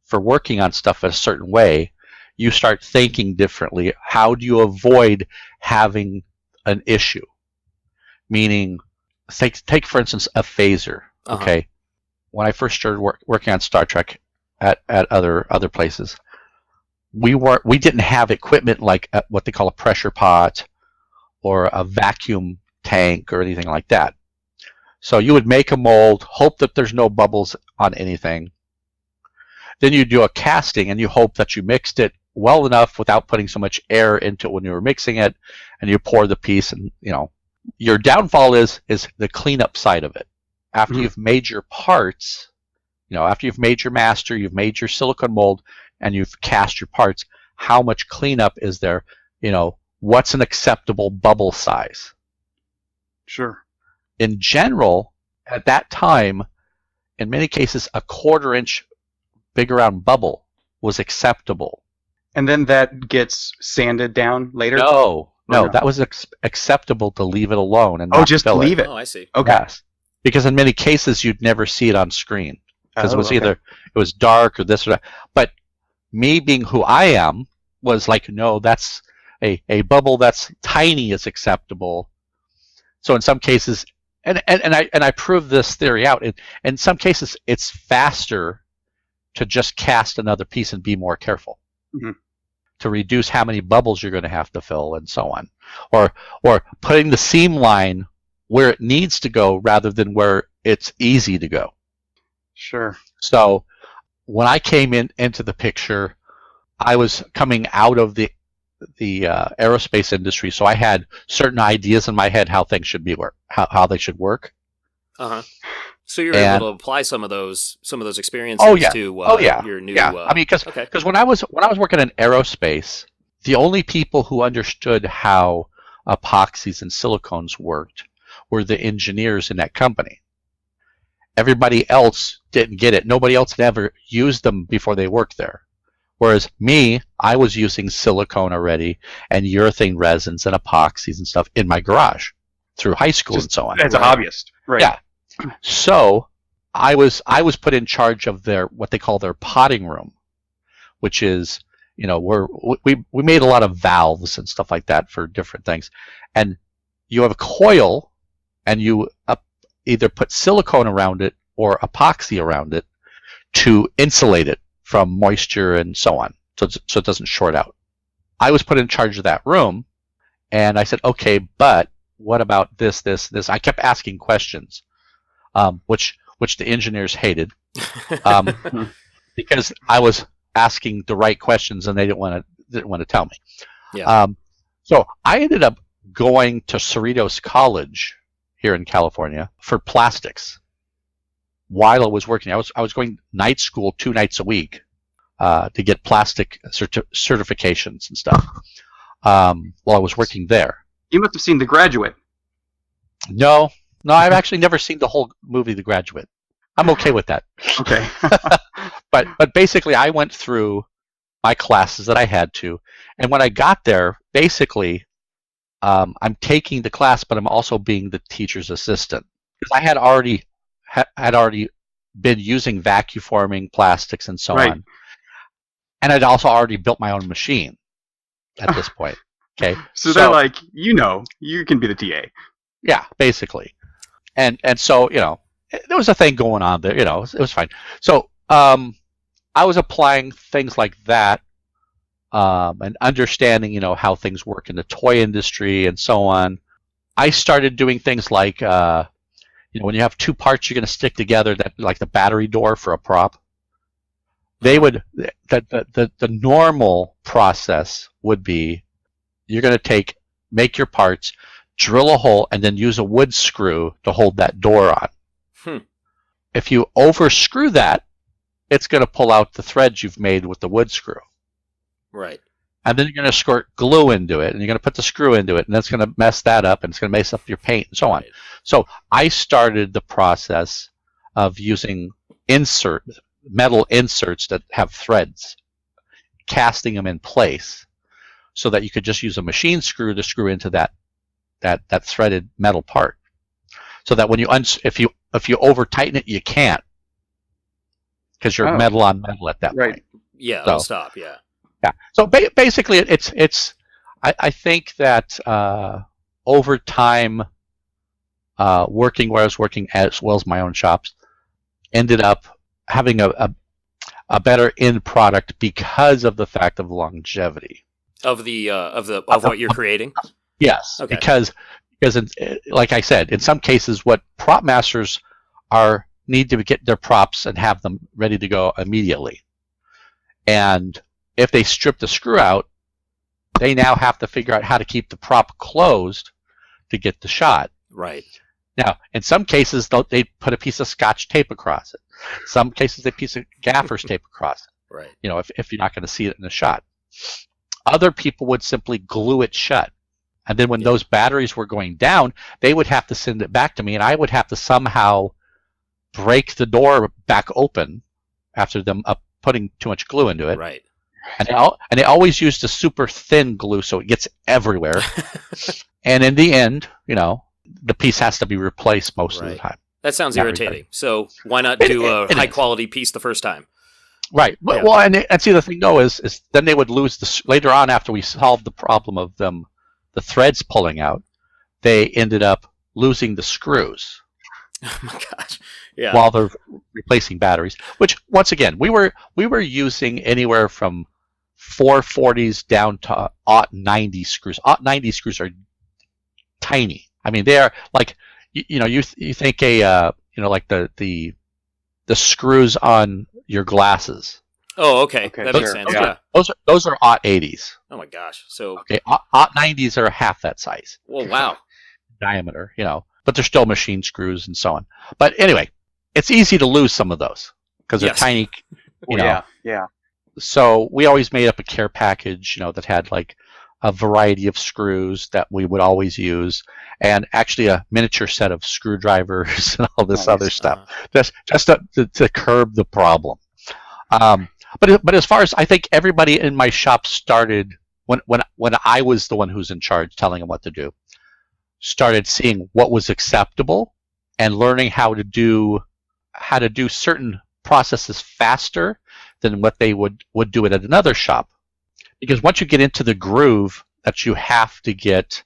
for working on stuff a certain way, you start thinking differently. How do you avoid having an issue? Meaning, take for instance a phaser. Uh-huh. Okay, when I first started working on Star Trek at other places, we didn't have equipment like what they call a pressure pot or a vacuum tank or anything like that. So you would make a mold, hope that there's no bubbles on anything. Then you do a casting, and you hope that you mixed it well enough without putting so much air into it when you were mixing it, and you pour the piece. And your downfall is the cleanup side of it. After you've made your parts, after you've made your master, you've made your silicone mold, and you've cast your parts, how much cleanup is there? What's an acceptable bubble size? Sure. In general, at that time, in many cases, a 1/4 inch big round bubble was acceptable. And then that gets sanded down later? No, no? that was acceptable to leave it alone and Oh, not just fill leave it. Oh, I see. Okay. Yes, because in many cases you'd never see it on screen because it was okay. either it was dark or this or that. But me being who I am was like, no, that's a bubble that's tiny is acceptable. So in some cases, and I proved this theory out. In some cases, it's faster to just cast another piece and be more careful to reduce how many bubbles you're going to have to fill and so on, or putting the seam line where it needs to go rather than where it's easy to go. Sure. So when I came into the picture, I was coming out of the aerospace industry, so I had certain ideas in my head how things should be how they should work. So you're able to apply some of those experiences to your new. I mean, because when I was working in aerospace, the only people who understood how epoxies and silicones worked were the engineers in that company. Everybody else didn't get it. Nobody else had ever used them before they worked there. Whereas me, I was using silicone already and urethane resins and epoxies and stuff in my garage through high school and so on. As a hobbyist, right? Yeah. So I was put in charge of what they call their potting room, which is where we made a lot of valves and stuff like that for different things. And you have a coil, and you either put silicone around it or epoxy around it to insulate it from moisture and so on, so it doesn't short out. I was put in charge of that room, and I said, okay, but what about this? I kept asking questions, which the engineers hated, because I was asking the right questions and they didn't want to tell me. Yeah. So I ended up going to Cerritos College here in California for plastics. While I was working, I was going night school 2 nights a week to get plastic certifications and stuff while I was working there. You must have seen The Graduate. No, I've actually never seen the whole movie The Graduate. I'm okay with that. Okay. But basically, I went through my classes that I had to, and when I got there, basically, I'm taking the class, but I'm also being the teacher's assistant because I had already been using vacuum forming plastics and so on, and I'd also already built my own machine at this point. Okay. So they're like, you can be the TA. Yeah, basically. And so, there was a thing going on there, it was fine. So, I was applying things like that, and understanding, how things work in the toy industry and so on. I started doing things like, when you have two parts you're going to stick together, that like the battery door for a prop, they would, the normal process would be, you're going to make your parts, drill a hole, and then use a wood screw to hold that door on. If you overscrew that, it's going to pull out the threads you've made with the wood screw. Right. And then you're going to squirt glue into it, and you're going to put the screw into it, and that's going to mess that up, and it's going to mess up your paint, and so on. Right. So I started the process of using metal inserts that have threads, casting them in place, so that you could just use a machine screw to screw into that threaded metal part. So that when if you over tighten it, you can't, because you're metal on metal at that point. Yeah, So- it'll stop. Yeah. Yeah. So basically, it's. I think that over time, working where I was working as well as my own shops, ended up having a better end product because of the fact of longevity. Of what you're creating. Yes, Okay. because like I said, in some cases, what prop masters need to get their props and have them ready to go immediately, and if they strip the screw out, they now have to figure out how to keep the prop closed to get the shot. Right. Now, in some cases, they put a piece of Scotch tape across it. Some cases, they piece of gaffer's tape across it. Right. If you're not going to see it in the shot. Other people would simply glue it shut. And then when those batteries were going down, they would have to send it back to me, and I would have to somehow break the door back open after them putting too much glue into it. Right. And they always used a super thin glue, so it gets everywhere. And in the end, the piece has to be replaced most of the Right. time. That sounds Not irritating. everybody. So why not do a It is. high quality piece the first time? Right. Yeah. Well, and see, the thing though is then they would lose later on, after we solved the problem of the threads pulling out, they ended up losing the screws Oh my gosh. Yeah. while they're replacing batteries. Which, once again, we were using anywhere from 440s down to 90 screws. 90 screws are tiny. I mean, they are like you think like the screws on your glasses. Oh, okay. Okay, That sure. makes sense. Yeah. Yeah. Those are 80s. Oh my gosh. So, Okay, 90s are half that size well, wow. diameter, but they're still machine screws and so on. But anyway, it's easy to lose some of those because they're Yes. tiny. Yeah. So we always made up a care package, that had like a variety of screws that we would always use, and actually a miniature set of screwdrivers and all this Nice. other stuff, just to curb the problem. But as far as I think everybody in my shop started when I was the one who's in charge, telling them what to do, started seeing what was acceptable and learning how to do certain processes faster than what they would do it at another shop. Because once you get into the groove that you have to get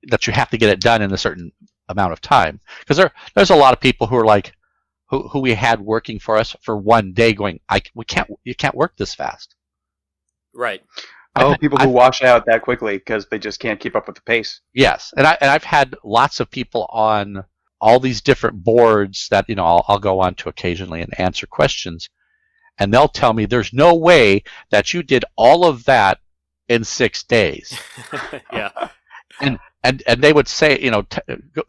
it done in a certain amount of time. Because there's a lot of people who are like who we had working for us for one day going, you can't work this fast. Right. People who wash out that quickly because they just can't keep up with the pace. Yes, and I've had lots of people on all these different boards that I'll go on to occasionally and answer questions, and they'll tell me there's no way that you did all of that in 6 days. Yeah. And they would say,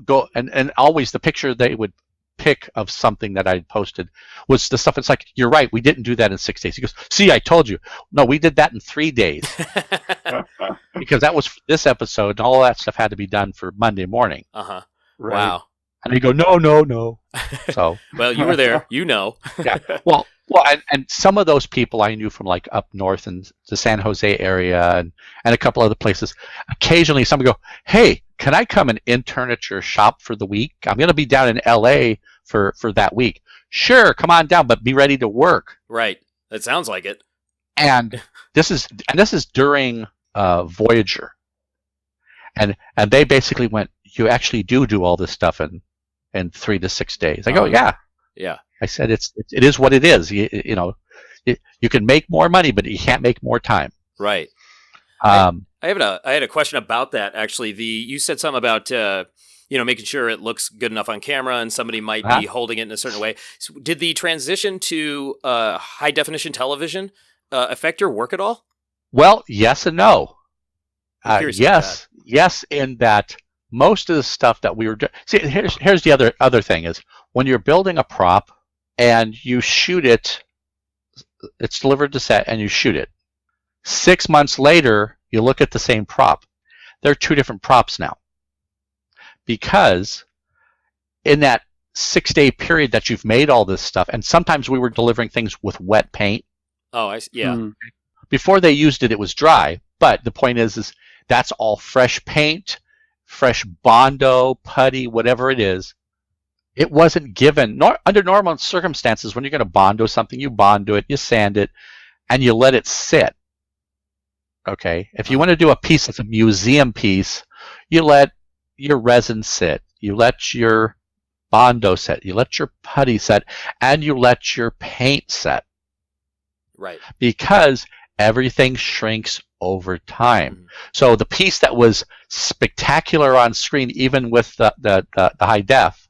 go and always the picture they would pick of something that I posted was the stuff. It's like, you're right, we didn't do that in 6 days. He goes, see, I told you. No, we did that in 3 days because that was this episode, and all that stuff had to be done for Monday morning. Uh-huh. Right. Wow. And they go, no. So Well, you were there. You know. yeah, well, and some of those people I knew from like up north in the San Jose area and a couple other places. Occasionally, somebody go, hey, can I come and intern at your shop for the week? I'm going to be down in LA for that week. Sure, come on down, but be ready to work. Right. That sounds like it. And this is during Voyager, and they basically went, "You actually do all this stuff in 3 to 6 days." I go, "Yeah." Yeah. I said, it is what it is. You know, you can make more money, but you can't make more time. Right. I had a question about that actually. You said something about making sure it looks good enough on camera, and somebody might be holding it in a certain way. So did the transition to high definition television affect your work at all? Well, yes and no. I'm curious about Yes, in that most of the stuff that we were doing. See, here's the other thing is when you're building a prop and you shoot it, it's delivered to set and you shoot it. 6 months later, you look at the same prop. They're two different props now. Because in that 6-day period that you've made all this stuff, and sometimes we were delivering things with wet paint. Oh, I see. Yeah. Mm. Before they used it, it was dry. But the point is that's all fresh paint, fresh Bondo, putty, whatever it is. It wasn't given. Under normal circumstances, when you're going to Bondo something, you Bondo it, you sand it, and you let it sit. Okay? If you want to do a piece that's a museum piece, you let your resin sit, you let your Bondo set, you let your putty set, and you let your paint set. Right. Because everything shrinks over time. Mm-hmm. So the piece that was spectacular on screen, even with the high def,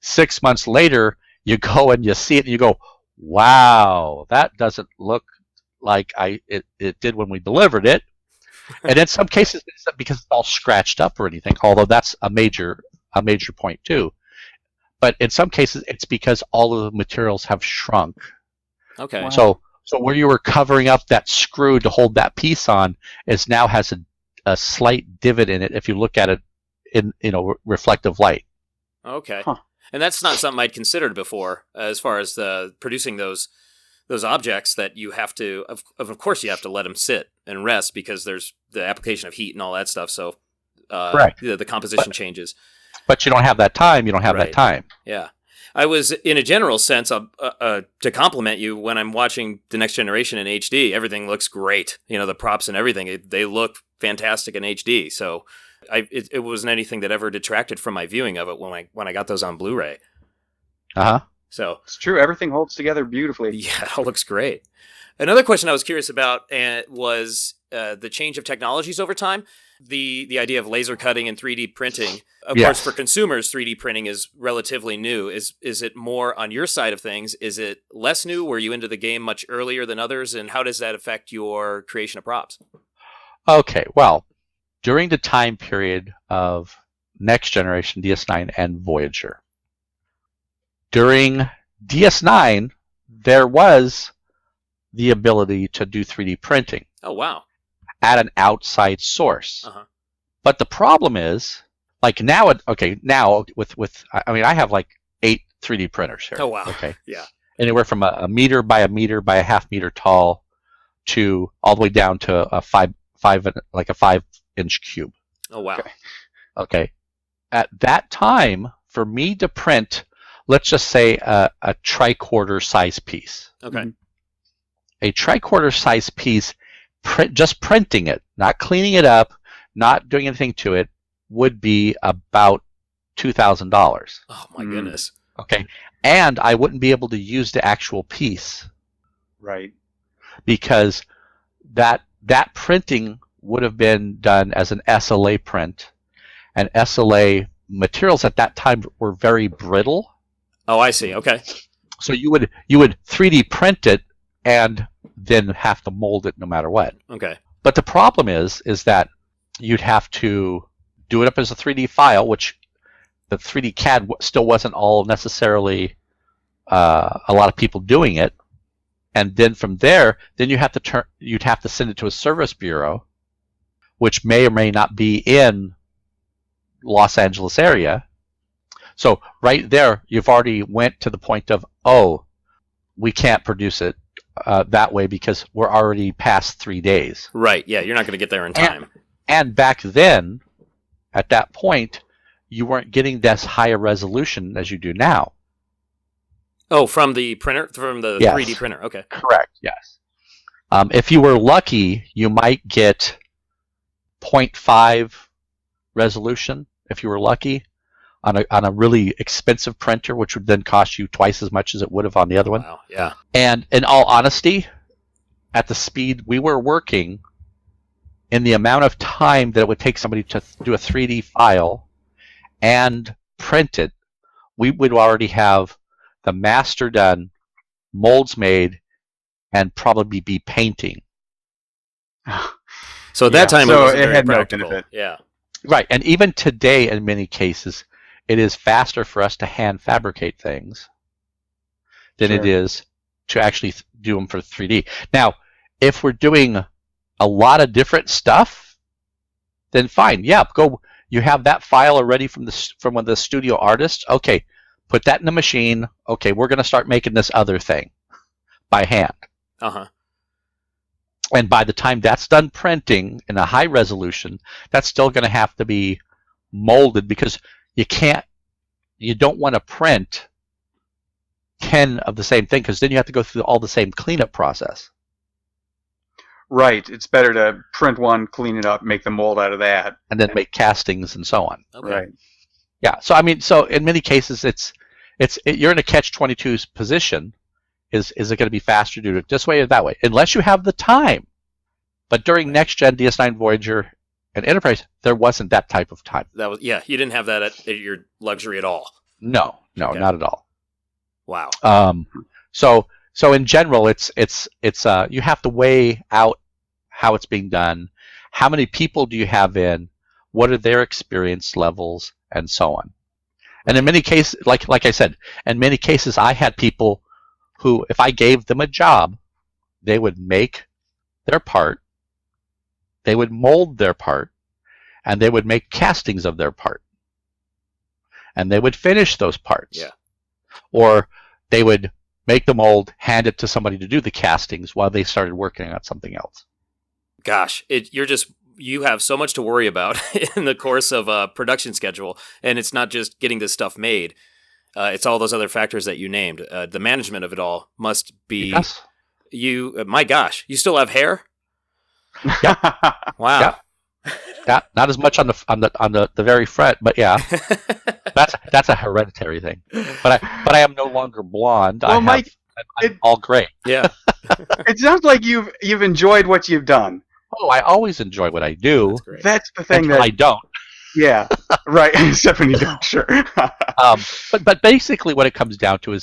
6 months later, you go and you see it and you go, wow, that doesn't look like it did when we delivered it. And in some cases, it's not because it's all scratched up or anything, although that's a major point too. But in some cases, it's because all of the materials have shrunk. Okay. So where you were covering up that screw to hold that piece on is now has a slight divot in it if you look at it in reflective light. Okay. Huh. And that's not something I'd considered before, as far as producing those objects that you have to, of course, you have to let them sit and rest because there's the application of heat and all that stuff. So, the composition changes. But you don't have that time. You don't have Right. that time. Yeah. I was, in a general sense, to compliment you, when I'm watching The Next Generation in HD, everything looks great. The props and everything, they look fantastic in HD. So it wasn't anything that ever detracted from my viewing of it when I got those on Blu-ray. Uh-huh. So It's true. Everything holds together beautifully. yeah, it all looks great. Another question I was curious about was the change of technologies over time. The idea of laser cutting and 3D printing. Of Yes. course, for consumers, 3D printing is relatively new. Is it more on your side of things? Is it less new? Were you into the game much earlier than others? And how does that affect your creation of props? Okay, well, during the time period of Next Generation, DS9, and Voyager, during DS9, there was the ability to do 3D printing Oh, wow. at an outside source. Uh-huh. But the problem is, like now with I have like 8 3D printers here. Oh, wow. Okay. Yeah. Anywhere from a meter by a half meter tall to all the way down to a 5-inch cube. Oh, wow. Okay. At that time, for me to print, let's just say a tricorder size piece. Okay. A tricorder size piece, just printing it, not cleaning it up, not doing anything to it, would be about $2,000. Oh, my goodness. Okay. And I wouldn't be able to use the actual piece Right. because that printing would have been done as an SLA print, and SLA materials at that time were very brittle. Oh, I see. Okay. So you would 3D print it and then have to mold it no matter what. Okay. But the problem is that you'd have to do it up as a 3D file, which the 3D CAD still wasn't all necessarily a lot of people doing it. And then from there, you'd have to send it to a service bureau, which may or may not be in Los Angeles area. So right there, you've already went to the point of, oh, we can't produce it that way because we're already past 3 days. Right. Yeah, you're not going to get there in time. And back then, at that point, you weren't getting this higher resolution as you do now. Oh, from the printer? From the Yes. 3D printer. Okay. Correct, yes. If you were lucky, you might get 0.5 resolution if you were lucky on a really expensive printer, which would then cost you twice as much as it would have on the other one. Wow. Yeah. And in all honesty, at the speed we were working, in the amount of time that it would take somebody to do a 3D file and print it, we would already have the master done, molds made, and probably be painting. So at that time, so it wasn't it very had no practical. benefit. Yeah. Right, and even today, in many cases, it is faster for us to hand fabricate things than it Sure. is to actually do them for 3D. Now, if we're doing a lot of different stuff, then fine. Yeah, go. You have that file already from one of the studio artists. Okay, put that in the machine. Okay, we're going to start making this other thing by hand. Uh-huh. And by the time that's done printing in a high resolution, that's still going to have to be molded, because you don't want to print 10 of the same thing, because then you have to go through all the same cleanup process. Right. It's better to print one, clean it up, make the mold out of that. And then make castings and so on. Okay. Right. Yeah. So I mean, so in many cases, you're in a catch-22 position. Is it going to be faster to do it this way or that way? Unless you have the time. But during Next Gen, DS9, Voyager, and Enterprise, there wasn't that type of time. That was you didn't have that at your luxury at all. No, Okay. not at all. Wow. So in general, it's you have to weigh out how it's being done, how many people do you have in, what are their experience levels, and so on. And in many cases, like I said, in many cases, I had people who, if I gave them a job, they would make their part, they would mold their part, and they would make castings of their part. And they would finish those parts. Yeah. Or they would make the mold, hand it to somebody to do the castings while they started working on something else. Gosh, you have so much to worry about in the course of a production schedule, and it's not just getting this stuff made. It's all those other factors that you named. The management of it all must be Yes. you. My gosh, you still have hair? Wow. Yeah. Not as much on the very front, but yeah, that's a hereditary thing. But I am no longer blonde. Well, Mike, I'm all gray. Yeah. It sounds like you've enjoyed what you've done. Oh, I always enjoy what I do. That's great. That's the thing Until that I don't. yeah, right. Except when you don't, sure. But basically, what it comes down to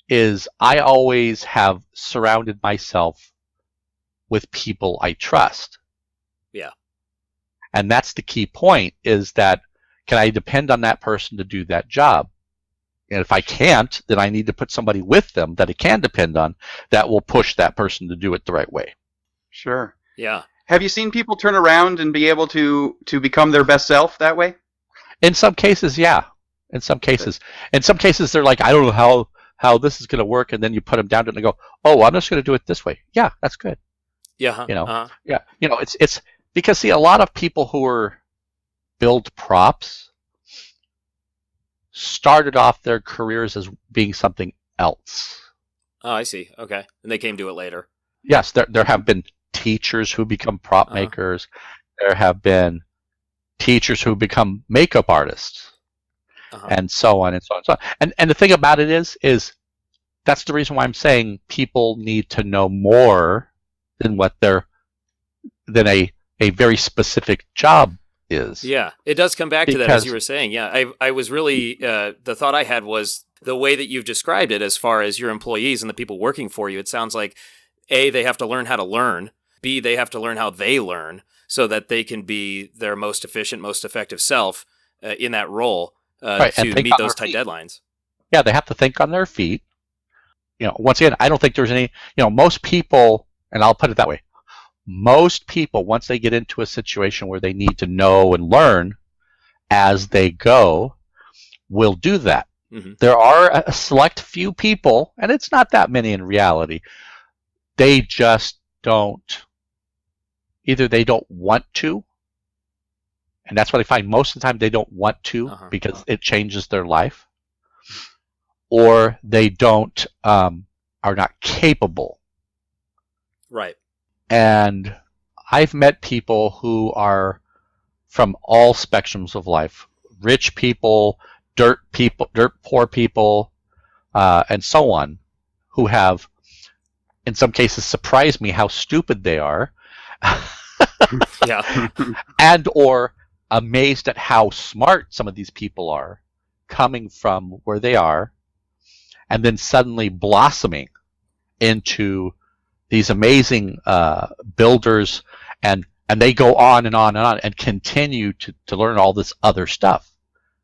is I always have surrounded myself with people I trust. Yeah. And that's the key point, is that can I depend on that person to do that job? And if I can't, then I need to put somebody with them that I can depend on that will push that person to do it the right way. Sure. Yeah. Have you seen people turn around and be able to become their best self that way? In some cases, yeah. In some cases, they're like, I don't know how this is going to work, and then you put them down to it and they go, oh, I'm just going to do it this way. Yeah, that's good. Yeah. Huh? You know, yeah. You know, it's because, see, a lot of people who build props started off their careers as being something else. Oh, I see. Okay. And they came to it later. Yes, there have been teachers who become prop Uh-huh. makers. There have been teachers who become makeup artists, Uh-huh. and so on and so on and so on. And the thing about it is that's the reason why I'm saying people need to know more than than a very specific job is. Yeah, it does come back to that, as Because- you were saying. Yeah, I was really, the thought I had was the way that you've described it as far as your employees and the people working for you. It sounds like, A, they have to learn how to learn. B, they have to learn how they learn so that they can be their most efficient, most effective self in that role Right, and to think meet on those their tight feet. deadlines. Yeah, they have to think on their feet. You know, once again, I don't think there's any, most people, and I'll put it that way, most people, once they get into a situation where they need to know and learn as they go, will do that. Mhm. There are a select few people, and it's not that many in reality, they just don't, either they don't want to, and that's what I find most of the time, they don't want to Uh-huh. because it changes their life, or they don't, are not capable. Right. And I've met people who are from all spectrums of life: rich people, dirt poor people, and so on, who have, in some cases, surprised me how stupid they are, Yeah. and or amazed at how smart some of these people are, coming from where they are, and then suddenly blossoming into these amazing builders, and they go on and on and on and continue to learn all this other stuff.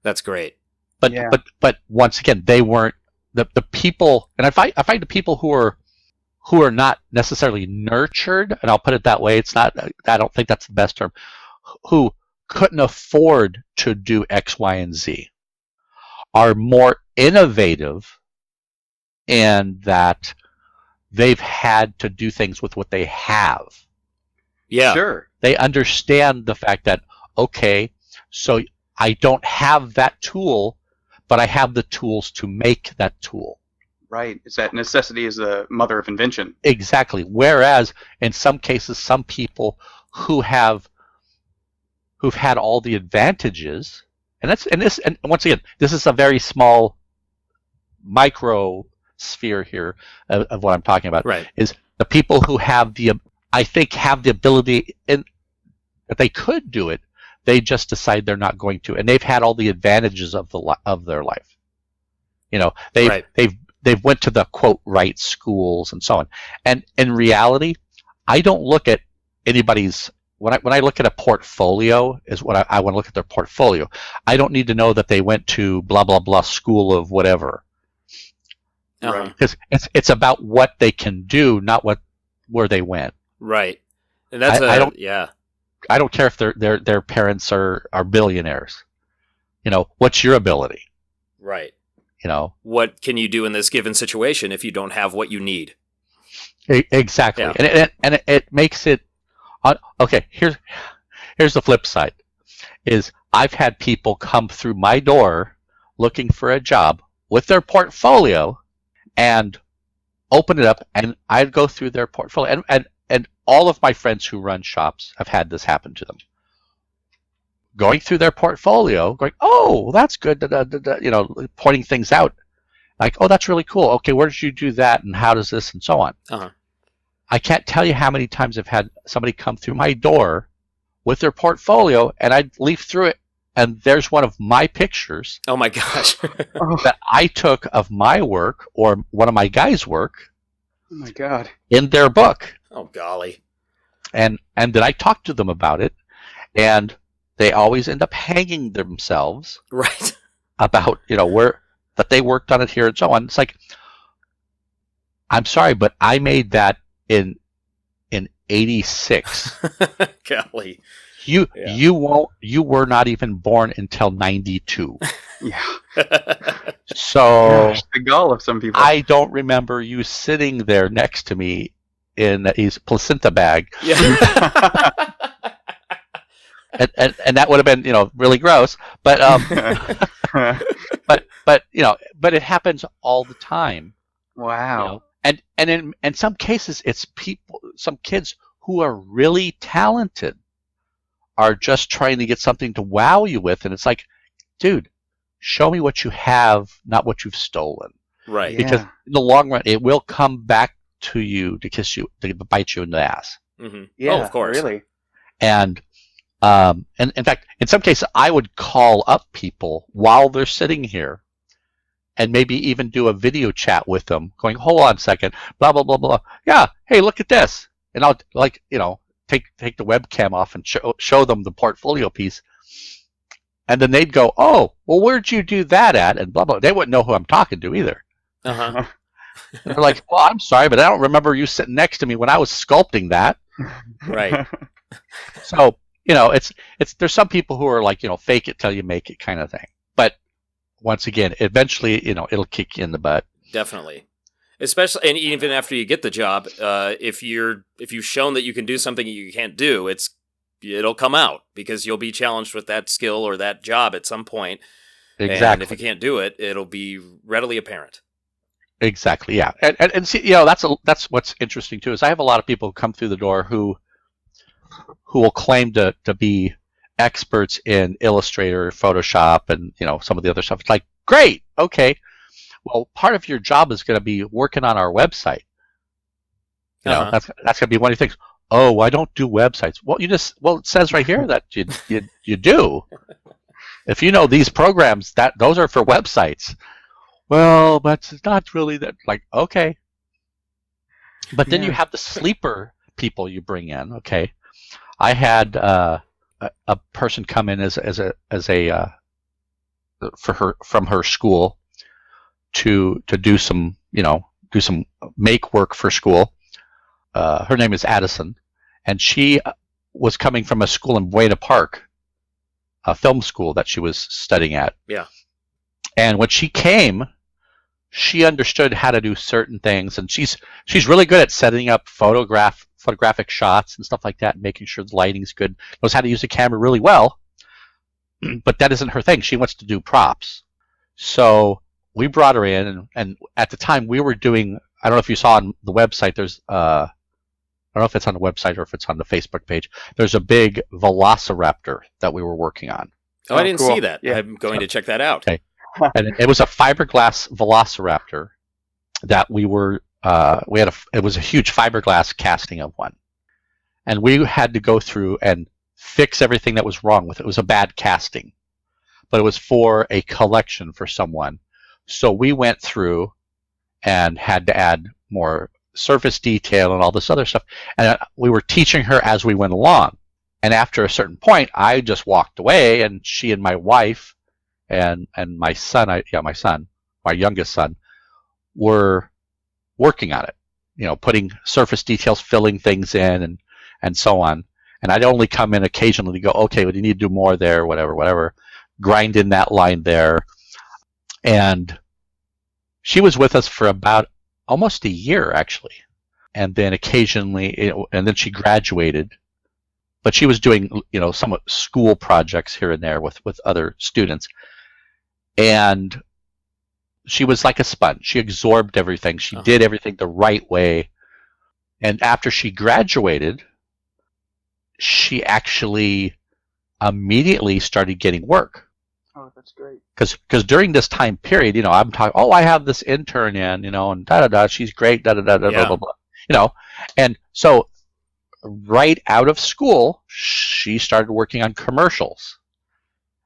That's great. But Yeah. but once again, they weren't the people, and I find the people who are not necessarily nurtured, and I'll put it that way. It's not. I don't think that's the best term. Who couldn't afford to do X, Y, and Z are more innovative in that they've had to do things with what they have. Yeah. Sure. They understand the fact that, okay, so I don't have that tool, but I have the tools to make that tool. Right. It's that necessity is the mother of invention. Exactly. Whereas in some cases, some people who've had all the advantages, and once again, this is a very small micro sphere here of what I'm talking about. Right. Is the people who have the ability that they could do it, they just decide they're not going to, and they've had all the advantages of their life. You know, they've went to the quote right schools and so on. And in reality, I don't look at anybody's when I look at a portfolio is what I want to look at their portfolio. I don't need to know that they went to blah blah blah school of whatever. Uh-huh. Because it's about what they can do, not where they went. Right. And that's yeah. I don't care if their parents are billionaires. You know, what's your ability? Right. You know, What can you do in this given situation if you don't have what you need? exactly. Yeah. And it makes it okay. Here's the flip side: is I've had people come through my door looking for a job with their portfolio and open it up, and I'd go through their portfolio, and all of my friends who run shops have had this happen to them. Going through their portfolio, going, oh, that's good, you know, pointing things out, like, oh, that's really cool. Okay, where did you do that, and how does this, and so on. Uh-huh. I can't tell you how many times I've had somebody come through my door with their portfolio, and I'd leaf through it, and there's one of my pictures Oh my gosh. that I took of my work or one of my guys' work Oh my God. in their book. Oh golly. And then I talked to them about it, and they always end up hanging themselves Right. about, you know, where that they worked on it here and so on. It's like, I'm sorry, but I made that in 86. Golly. You Yeah. you were not even born until 92. Yeah. So Gosh, the gall of some people. I don't remember you sitting there next to me in a placenta bag. Yeah. And that would have been, you know, really gross. But but you know, but it happens all the time. Wow. You know? And in some cases, it's people, some kids who are really talented are just trying to get something to wow you with, and it's like, dude, show me what you have, not what you've stolen. Right. Yeah. Because in the long run, it will come back to you to kiss you, to bite you in the ass. Mm-hmm. Yeah, Oh, of course. Really? And in fact, in some cases, I would call up people while they're sitting here, and maybe even do a video chat with them, going, "Hold on a second, blah blah blah blah. Yeah, hey, look at this," and I'll, like, you know, take the webcam off and show them the portfolio piece, and then they'd go, "Oh, well, where'd you do that at?" And blah blah. They wouldn't know who I'm talking to either. Uh-huh. And they're like, "Well, I'm sorry, but I don't remember you sitting next to me when I was sculpting that." Right. So, you know, it's there's some people who are like, you know, fake it till you make it kind of thing. But once again, eventually, you know, it'll kick you in the butt. Definitely. Especially, and even after you get the job, if you've shown that you can do something you can't do, it'll come out because you'll be challenged with that skill or that job at some point. And if Exactly. you can't do it, it'll be readily apparent. Exactly, yeah. And see, that's what's interesting too, is I have a lot of people who come through the door who will claim to be experts in Illustrator, Photoshop, and some of the other stuff. It's like, great, okay. Well, part of your job is going to be working on our website. That's going to be one of the things. Oh, I don't do websites. Well, it says right here that you do. If you know these programs, those are for websites. Well, but it's not really that. Like, okay. But then you have the sleeper people you bring in. Okay, I had a person come in as a from her school to do some make work for school. Her name is Addison, and she was coming from a school in Buena Park, a film school that she was studying at. Yeah. And when she came, she understood how to do certain things, and she's really good at setting up photographic shots and stuff like that, and making sure the lighting's good. Knows how to use the camera really well, but that isn't her thing. She wants to do props. So we brought her in, and at the time we were doing. I don't know if you saw on the website. There's I don't know if it's on the website or if it's on the Facebook page. There's a big Velociraptor that we were working on. Oh, I didn't cool. see that. Yeah. I'm going to check that out. Okay. And it was a fiberglass Velociraptor that we were. It was a huge fiberglass casting of one, and we had to go through and fix everything that was wrong with it. It was a bad casting, but it was for a collection for someone. So we went through and had to add more surface detail and all this other stuff. And we were teaching her as we went along. And after a certain point, I just walked away, and she and my wife and my son, my youngest son, were working on it. Putting surface details, filling things in, and so on. And I'd only come in occasionally to go, okay, well, you need to do more there, whatever. Grind in that line there. And she was with us for about almost a year, actually. And then occasionally, and then she graduated. But she was doing, some school projects here and there with other students. And she was like a sponge. She absorbed everything. She did everything the right way. And after she graduated, she actually immediately started getting work. Oh, that's great. Because during this time period, I'm talking, I have this intern in, and da-da-da, she's great, da-da-da, blah, blah, blah. And so right out of school, she started working on commercials.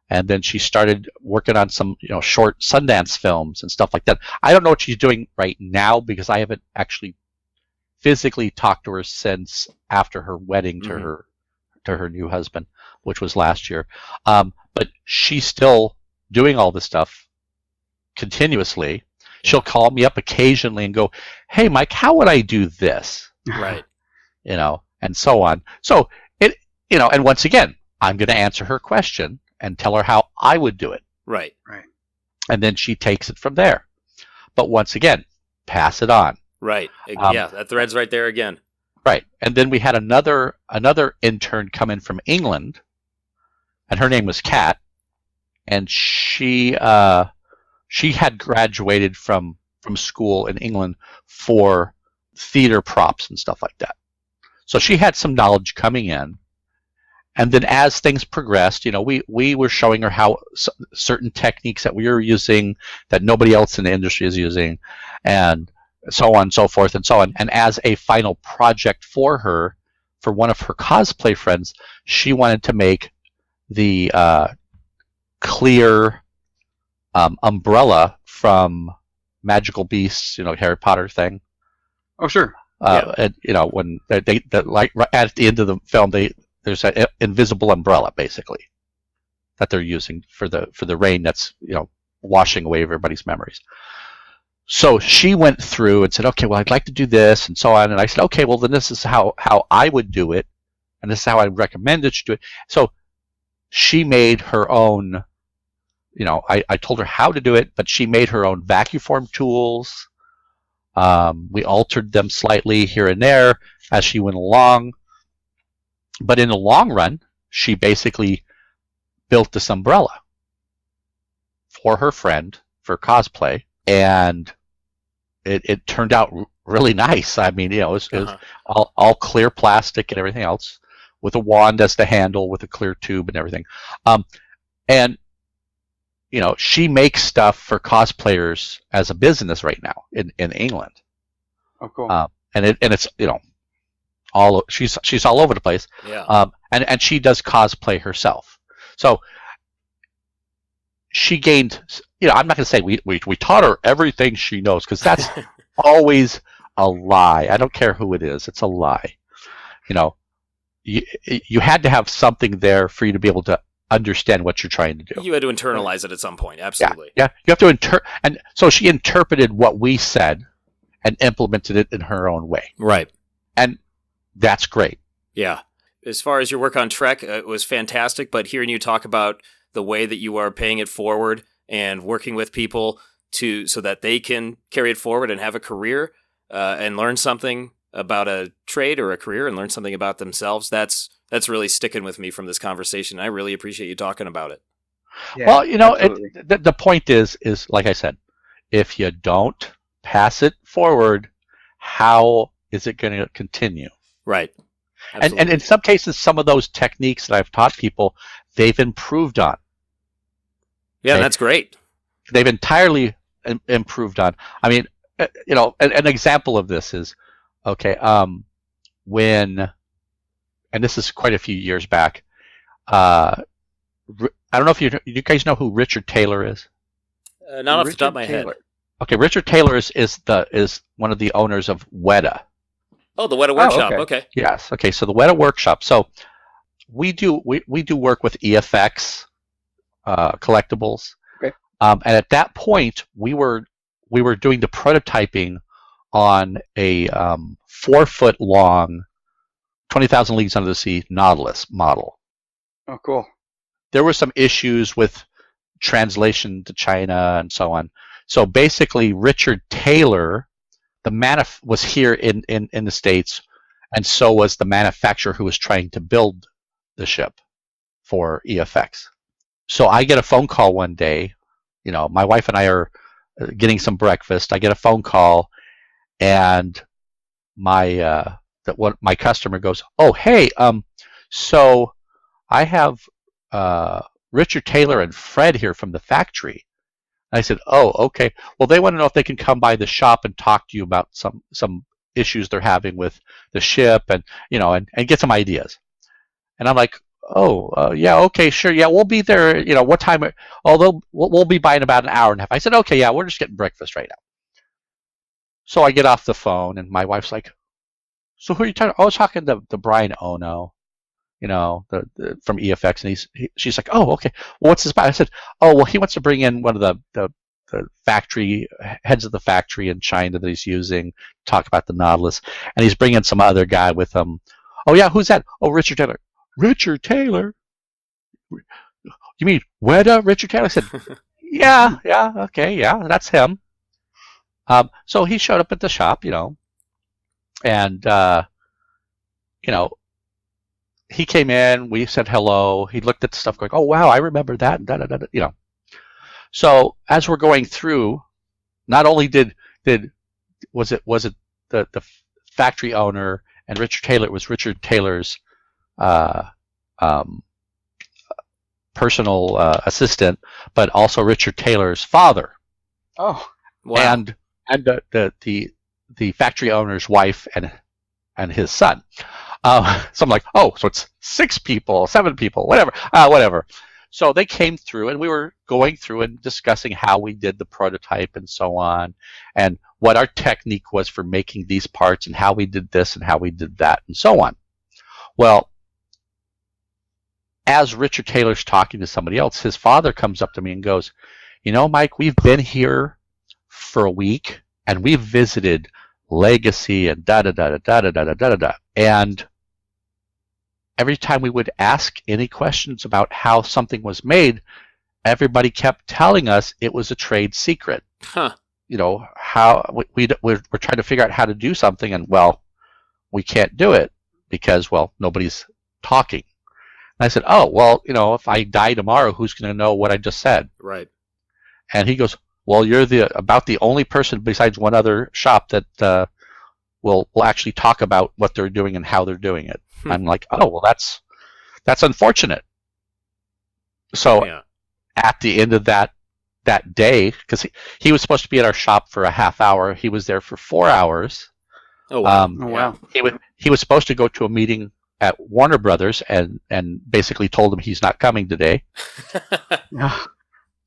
And then she started working on some, short Sundance films and stuff like that. I don't know what she's doing right now because I haven't actually physically talked to her since after her wedding to her new husband, which was last year. But she's still doing all this stuff continuously. She'll call me up occasionally and go, "Hey, Mike, how would I do this?" Right. And so on. So and once again, I'm going to answer her question and tell her how I would do it. Right. And then she takes it from there. But once again, pass it on. Right. Yeah, that thread's right there again. Right. And then we had another intern come in from England, and her name was Kat, and she had graduated from school in England for theater props and stuff like that. So she had some knowledge coming in. And then as things progressed, we were showing her how certain techniques that we were using that nobody else in the industry is using, and so on and so forth and so on. And as a final project for her, for one of her cosplay friends, she wanted to make the clear umbrella from Magical Beasts, Harry Potter thing. Oh, sure. And, when they like at the end of the film, there's an invisible umbrella basically that they're using for the rain that's washing away everybody's memories. So she went through and said, okay, well, I'd like to do this and so on. And I said, okay, well, then this is how I would do it, and this is how I recommend that you do it. So she made her own. I told her how to do it, but she made her own vacuform tools. We altered them slightly here and there as she went along. But in the long run, she basically built this umbrella for her friend for cosplay. And it turned out really nice. I mean, it was Uh-huh. all clear plastic and everything else, with a wand as the handle, with a clear tube and everything. And she makes stuff for cosplayers as a business right now in England. Oh, cool. And it's she's all over the place. Yeah. And she does cosplay herself. So she gained. I'm not going to say we taught her everything she knows, because that's always a lie. I don't care who it is. It's a lie. You had to have something there for you to be able to understand what you're trying to do. You had to internalize it at some point. Absolutely. Yeah. You have to and so she interpreted what we said and implemented it in her own way. Right. And that's great. Yeah. As far as your work on Trek, it was fantastic, but hearing you talk about the way that you are paying it forward and working with people so that they can carry it forward and have a career and learn something about a trade or a career and learn something about themselves, that's really sticking with me from this conversation. I really appreciate you talking about it. Yeah, Well, absolutely. the point is like I said, if you don't pass it forward, how is it going to continue? Right. And Absolutely. in some cases, some of those techniques that I've taught people, they've improved on. Yeah, Okay. that's great. They've entirely improved on. I mean, an example of this is, okay, when, and this is quite a few years back, I don't know if you guys know who Richard Taylor is. Not off the top of my Richard head. Taylor. Okay, Richard Taylor is one of the owners of Weta. Oh, the Weta Workshop. okay. Okay. Yes. Okay. So the Weta Workshop. So we do work with EFX collectibles. Okay. And at that point, we were doing the prototyping on a 4-foot long, 20,000 Leagues Under the Sea Nautilus model. Oh, cool. There were some issues with translation to China and so on. So basically, Richard Taylor, was here in the States, and so was the manufacturer who was trying to build the ship for EFX. So I get a phone call one day. My wife and I are getting some breakfast. I get a phone call, and my customer goes, "Oh, hey, so I have Richard Taylor and Fred here from the factory." I said, "Oh, okay. Well, they want to know if they can come by the shop and talk to you about some issues they're having with the ship, and and get some ideas." And I'm like, "Oh, yeah, okay, sure, yeah, we'll be there. What time? Although we'll be by in about an hour and a half." I said, "Okay, yeah, we're just getting breakfast right now." So I get off the phone, and my wife's like, "So who are you talking?" I was talking to Brian Ono, the from EFX, and she's like, "Oh, okay. Well, what's this about?" I said, "Oh, well, he wants to bring in one of the factory heads of the factory in China that he's using to talk about the Nautilus, and he's bringing some other guy with him." "Oh, yeah, who's that?" "Oh, Richard Taylor." "Richard Taylor? You mean Weta Richard Taylor?" I said, "Yeah, okay, yeah, that's him." So he showed up at the shop, and he came in, we said hello, he looked at the stuff going, "Oh, wow, I remember that," and da. So as we're going through, not only was it the factory owner and Richard Taylor, it was Richard Taylor's personal assistant, but also Richard Taylor's father, Oh, Wow. and the factory owner's wife and his son. So I'm like, "Oh, so it's 6 people, 7 people, whatever." So they came through, and we were going through and discussing how we did the prototype and so on, and what our technique was for making these parts, and how we did this and how we did that, and so on. Well, as Richard Taylor's talking to somebody else, his father comes up to me and goes, "Mike, we've been here for a week, and we've visited Legacy and da-da-da-da-da-da-da-da-da-da. And every time we would ask any questions about how something was made, everybody kept telling us it was a trade secret. Huh. How we're trying to figure out how to do something, and, well, we can't do it because, well, nobody's talking." And I said, "Oh, well, if I die tomorrow, who's going to know what I just said?" Right. And he goes, well, you're about the only person besides one other shop that will actually talk about what they're doing and how they're doing it. I'm like, oh, well, that's unfortunate. So Yeah. at the end of that day, because he was supposed to be at our shop for a half hour, he was there for 4 hours. Oh wow. Oh, wow. He was supposed to go to a meeting at Warner Brothers and basically told him he's not coming today.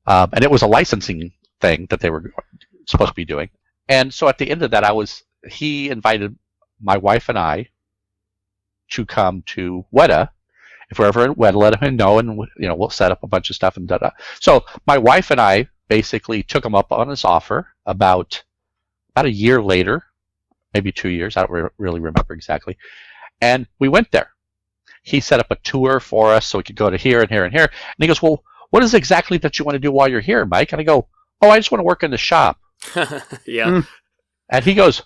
And it was a licensing thing that they were supposed to be doing. And so at the end of that, he invited my wife and I to come to Weta. If we're ever in Weta, let him know, and we'll set up a bunch of stuff and da. So my wife and I basically took him up on his offer about a year later, maybe 2 years. I don't really remember exactly. And we went there. He set up a tour for us so we could go to here and here and here. And he goes, well, what is exactly that you want to do while you're here, Mike? And I go, oh, I just want to work in the shop. Yeah. And he goes,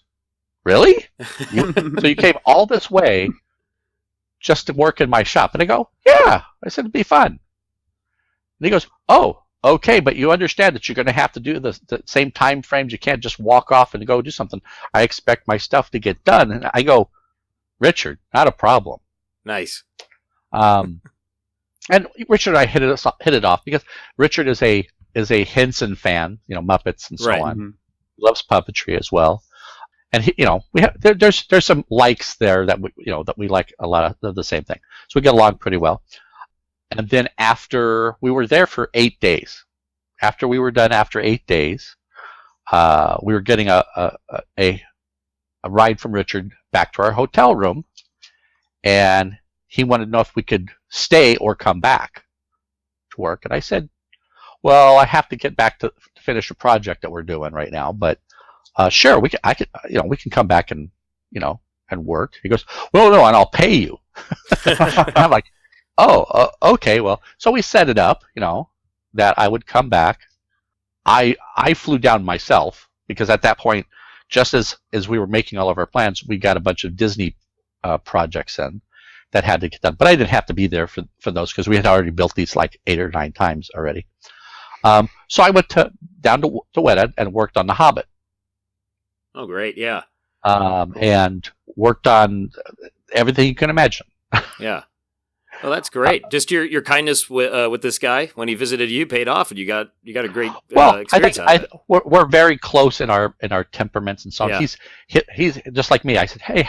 really? So you came all this way just to work in my shop? And I go, yeah. I said, it'd be fun. And he goes, oh, okay, but you understand that you're going to have to do the same time frames. You can't just walk off and go do something. I expect my stuff to get done. And I go, Richard, not a problem. Nice. And Richard and I hit it off because Richard is a Henson fan, Muppets and so Right. on. Mhm. Loves puppetry as well. And we have there's some likes there that we like a lot of the same thing. So we get along pretty well. And then after we were there for 8 days, after we were done after 8 days, we were getting a ride from Richard back to our hotel room, and he wanted to know if we could stay or come back to work. And I said, well, I have to get back to finish a project that we're doing right now, but sure, we can come back and work. He goes, well, no, and I'll pay you. And I'm like, oh, okay, well, so we set it up, that I would come back. I flew down myself because at that point, just as we were making all of our plans, we got a bunch of Disney projects in that had to get done. But I didn't have to be there for those because we had already built these like 8 or 9 times already. So I went down to Weta and worked on The Hobbit. Oh, great. Yeah. And worked on everything you can imagine. Yeah. Well, that's great. Just your kindness with this guy when he visited you paid off, and you got a great experience out of it. We're very close in our temperaments and so on. Yeah. He's just like me. I said, hey,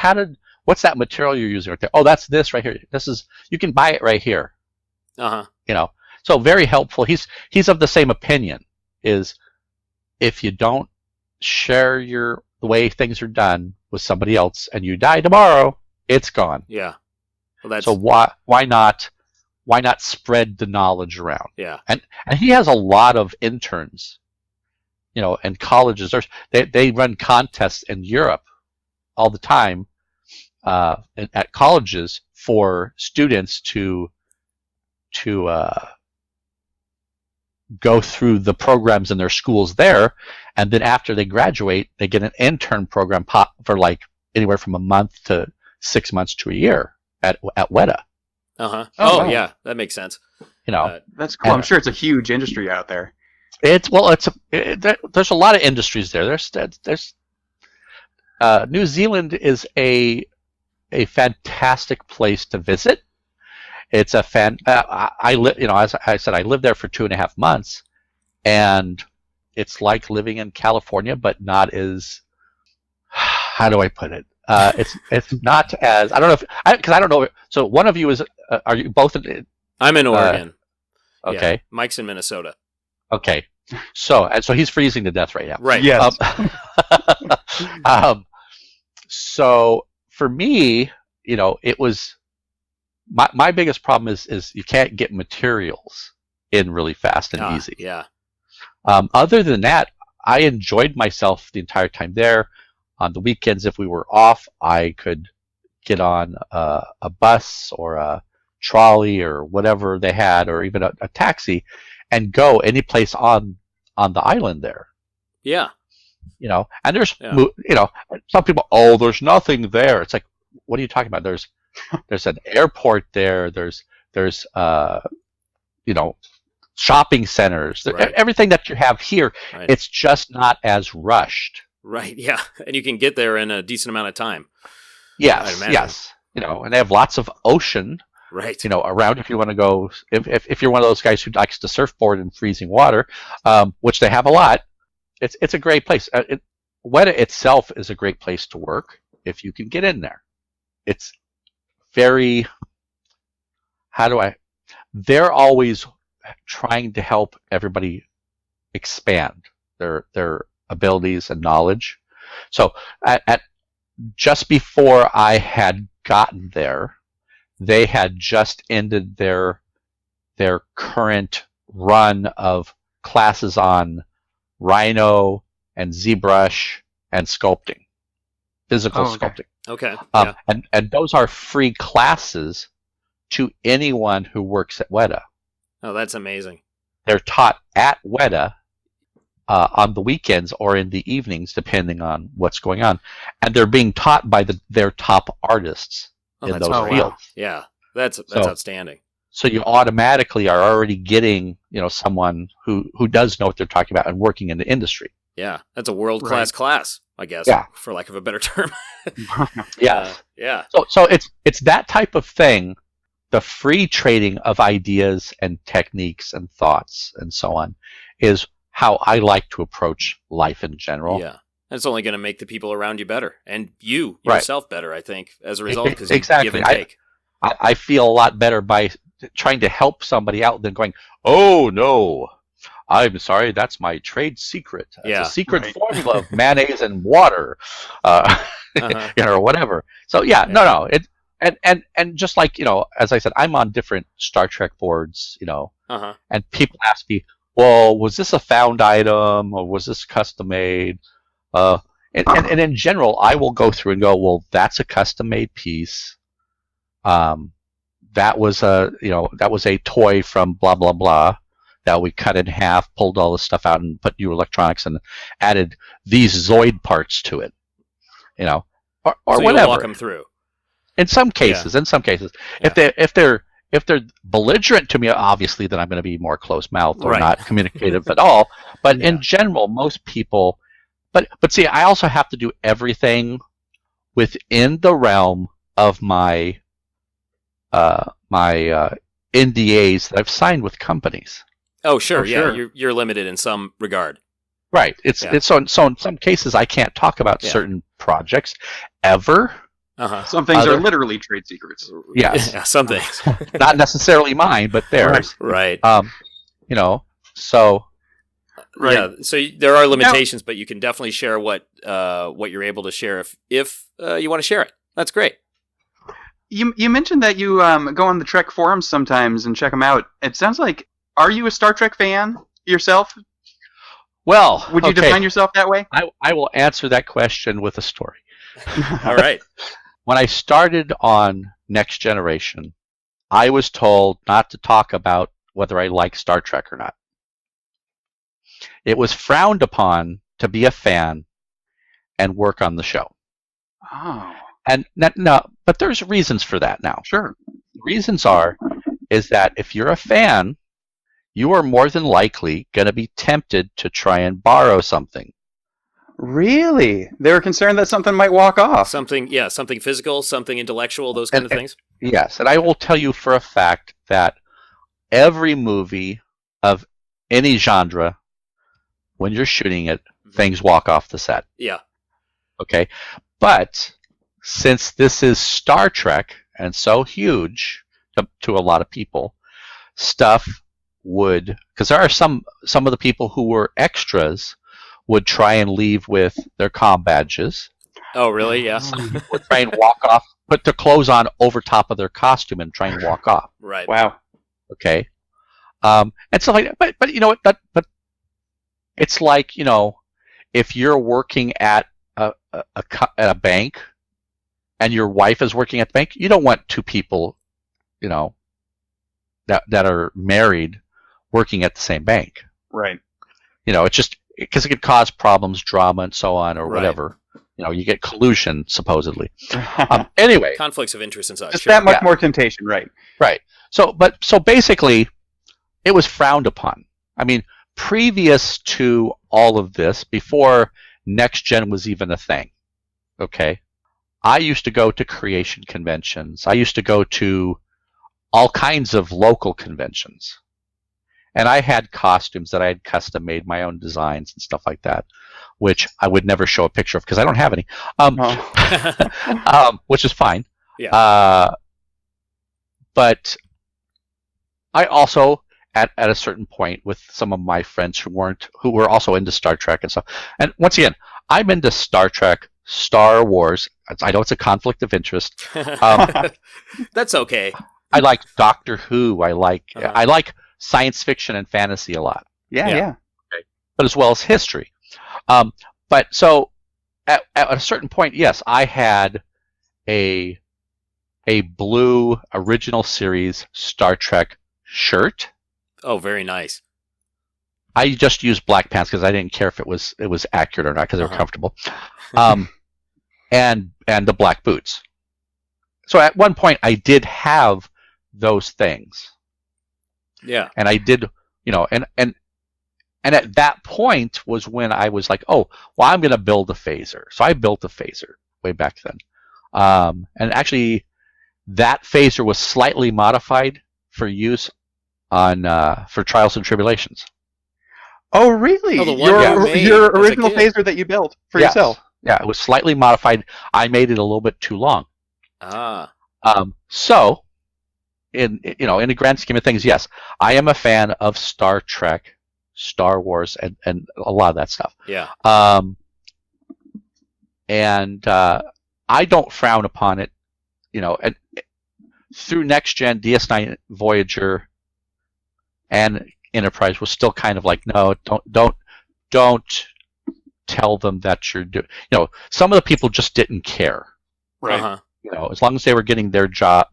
what's that material you're using right there? Oh, that's this right here. You can buy it right here. Uh-huh. So very helpful. He's of the same opinion. Is if you don't share the way things are done with somebody else and you die tomorrow, it's gone. Yeah. Well, that's So why not spread the knowledge around? yeah. And he has a lot of interns, and colleges. They run contests in Europe all the time at colleges for students to go through the programs in their schools there, and then after they graduate, they get an intern program for like anywhere from a month to 6 months to a year at Weta. Uh-huh. Oh, Oh, wow. yeah. That makes sense. That's cool. I'm sure it's a huge industry out there. There's a lot of industries there. There's New Zealand is a fantastic place to visit. It's a as I said, I lived there for 2.5 months, and it's like living in California, but not as, how do I put it? It's not as, I don't know because I don't know. So one of you is, are you both in? I'm in Oregon. Okay. Yeah. Mike's in Minnesota. Okay. So he's freezing to death right now. Right. Yes. So for me, it was my biggest problem is you can't get materials in really fast and easy. Yeah. Other than that, I enjoyed myself the entire time there. On the weekends, if we were off, I could get on a bus or a trolley or whatever they had, or even a taxi, and go any place on the island there. Yeah. And there's Yeah. some people, oh, there's nothing there. It's like, what are you talking about? There's an airport there. There's shopping centers, Right. everything that you have here. Right. It's just not as rushed. Right. Yeah. And you can get there in a decent amount of time. I'd Yes, imagine. yes. And they have lots of ocean, Right. around if you want to go. If you're one of those guys who likes to surfboard in freezing water, which they have a lot, it's a great place. Weta itself is a great place to work if you can get in there. It's very. They're always trying to help everybody expand their abilities and knowledge. So at just before I had gotten there, they had just ended their current run of classes on Rhino and ZBrush and sculpting, physical Oh, okay. sculpting. Okay. Yeah. And those are free classes to anyone who works at Weta. Oh, that's amazing. They're taught at Weta on the weekends or in the evenings, depending on what's going on, and they're being taught by their top artists Oh, in that's those cool. fields. Yeah. That's So- outstanding. So you automatically are already getting, someone who does know what they're talking about and working in the industry. Yeah. That's a world-class class, I guess, Yeah. for lack of a better term. Yeah. Yeah. So it's that type of thing, the free trading of ideas and techniques and thoughts and so on, is how I like to approach life in general. Yeah. And it's only going to make the people around you better, and you Right. yourself better, I think, as a result, because you Exactly. give and take. I feel a lot better by trying to help somebody out than going, oh no, I'm sorry, that's my trade secret. It's Yeah. a secret Right. formula of mayonnaise and water, Uh-huh. or whatever. So yeah, Yeah. no, and just like as I said, I'm on different Star Trek boards, Uh-huh. and people ask me, well, was this a found item or was this custom made? And in general, I will go through and go, well, that's a custom made piece. That was a toy from blah blah blah that we cut in half, pulled all the stuff out, and put new electronics and added these Zoid parts to it, or So whatever. you'll walk them through. In some cases, if they're belligerent to me, obviously, then I'm going to be more close-mouthed or Right. not communicative at all. But Yeah. in general, most people. But see, I also have to do everything within the realm of my NDAs that I've signed with companies. Oh, sure. Oh, Yeah. sure. You're limited in some regard. Right. Yeah. It's so in some cases I can't talk about Yeah. certain projects ever. Uh-huh. Some things Other- are literally trade secrets. Yes. Yeah, some things. Not necessarily mine, but theirs. Right. So Right. Yeah. So there are limitations, but you can definitely share what you're able to share if you want to share it. That's great. You mentioned that you go on the Trek forums sometimes and check them out. It sounds like, are you a Star Trek fan yourself? well, Would you okay, define yourself that way? I will answer that question with a story. All right. When I started on Next Generation, I was told not to talk about whether I like Star Trek or not. It was frowned upon to be a fan and work on the show. Oh, And no, but there's reasons for that now. sure. The reasons is that if you're a fan, you are more than likely going to be tempted to try and borrow something. Really? They were concerned that something might walk off. Something physical, something intellectual, those kind of things. Yes, and I will tell you for a fact that every movie of any genre, when you're shooting it, things walk off the set. Yeah. Okay? But since this is Star Trek and so huge to a lot of people, stuff would, because there are some of the people who were extras would try and leave with their comm badges, Oh, really? Yeah. would try and walk off, put their clothes on over top of their costume and try and walk off. Right. Wow. Okay, and so like, but you know what? But it's like, if you're working at a bank and your wife is working at the bank, you don't want two people, that are married working at the same bank. Right. It's just because it could cause problems, drama, and so on, or Right. whatever. You get collusion supposedly. Anyway, Conflicts of interest and such. Just sure. that much Yeah. more temptation, right? right. So basically, it was frowned upon. I mean, previous to all of this, before Next Gen was even a thing, okay, I used to go to creation conventions. I used to go to all kinds of local conventions. And I had costumes that I had custom made, my own designs and stuff like that, which I would never show a picture of because I don't have any, which is fine. Yeah. But I also, at a certain point, with some of my friends who were also into Star Trek and stuff. And once again, I'm into Star Trek, Star Wars. I know it's a conflict of interest. That's okay. I like Doctor Who. I like science fiction and fantasy a lot. Yeah. But as well as history. But so at a certain point, yes, I had a blue original series Star Trek shirt. Oh, very nice. I just used black pants because I didn't care if it was accurate or not because they were comfortable. And the black boots. So at one point I did have those things. Yeah. And I did, and at that point was when I was like, oh, well, I'm going to build a phaser. So I built a phaser way back then. And actually, that phaser was slightly modified for use on for Trials and Tribulations. Oh, really? Oh, the one you made your as a original kid. phaser that you built for Yes. yourself. Yeah, it was slightly modified. I made it a little bit too long. Ah. So, in the grand scheme of things, yes, I am a fan of Star Trek, Star Wars, and a lot of that stuff. Yeah. And I don't frown upon it, and through Next Gen, DS9, Voyager, and Enterprise was still kind of like, no, don't tell them that you're doing. Some of the people just didn't care. Right. Uh-huh. As long as they were getting their job,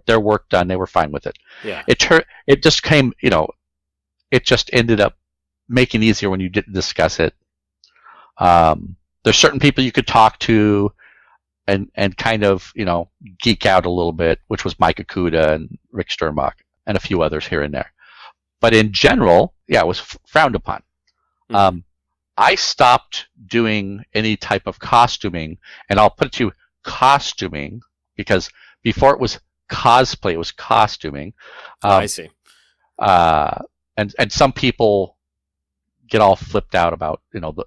their work done, they were fine with it. Yeah. It just came, it just ended up making it easier when you didn't discuss it. There's certain people you could talk to and kind of, geek out a little bit, which was Mike Okuda and Rick Sternbach and a few others here and there. But in general, yeah, it was frowned upon. Mm-hmm. I stopped doing any type of costuming, and I'll put it to you, costuming, because before it was cosplay, it was costuming. I see. And some people get all flipped out about,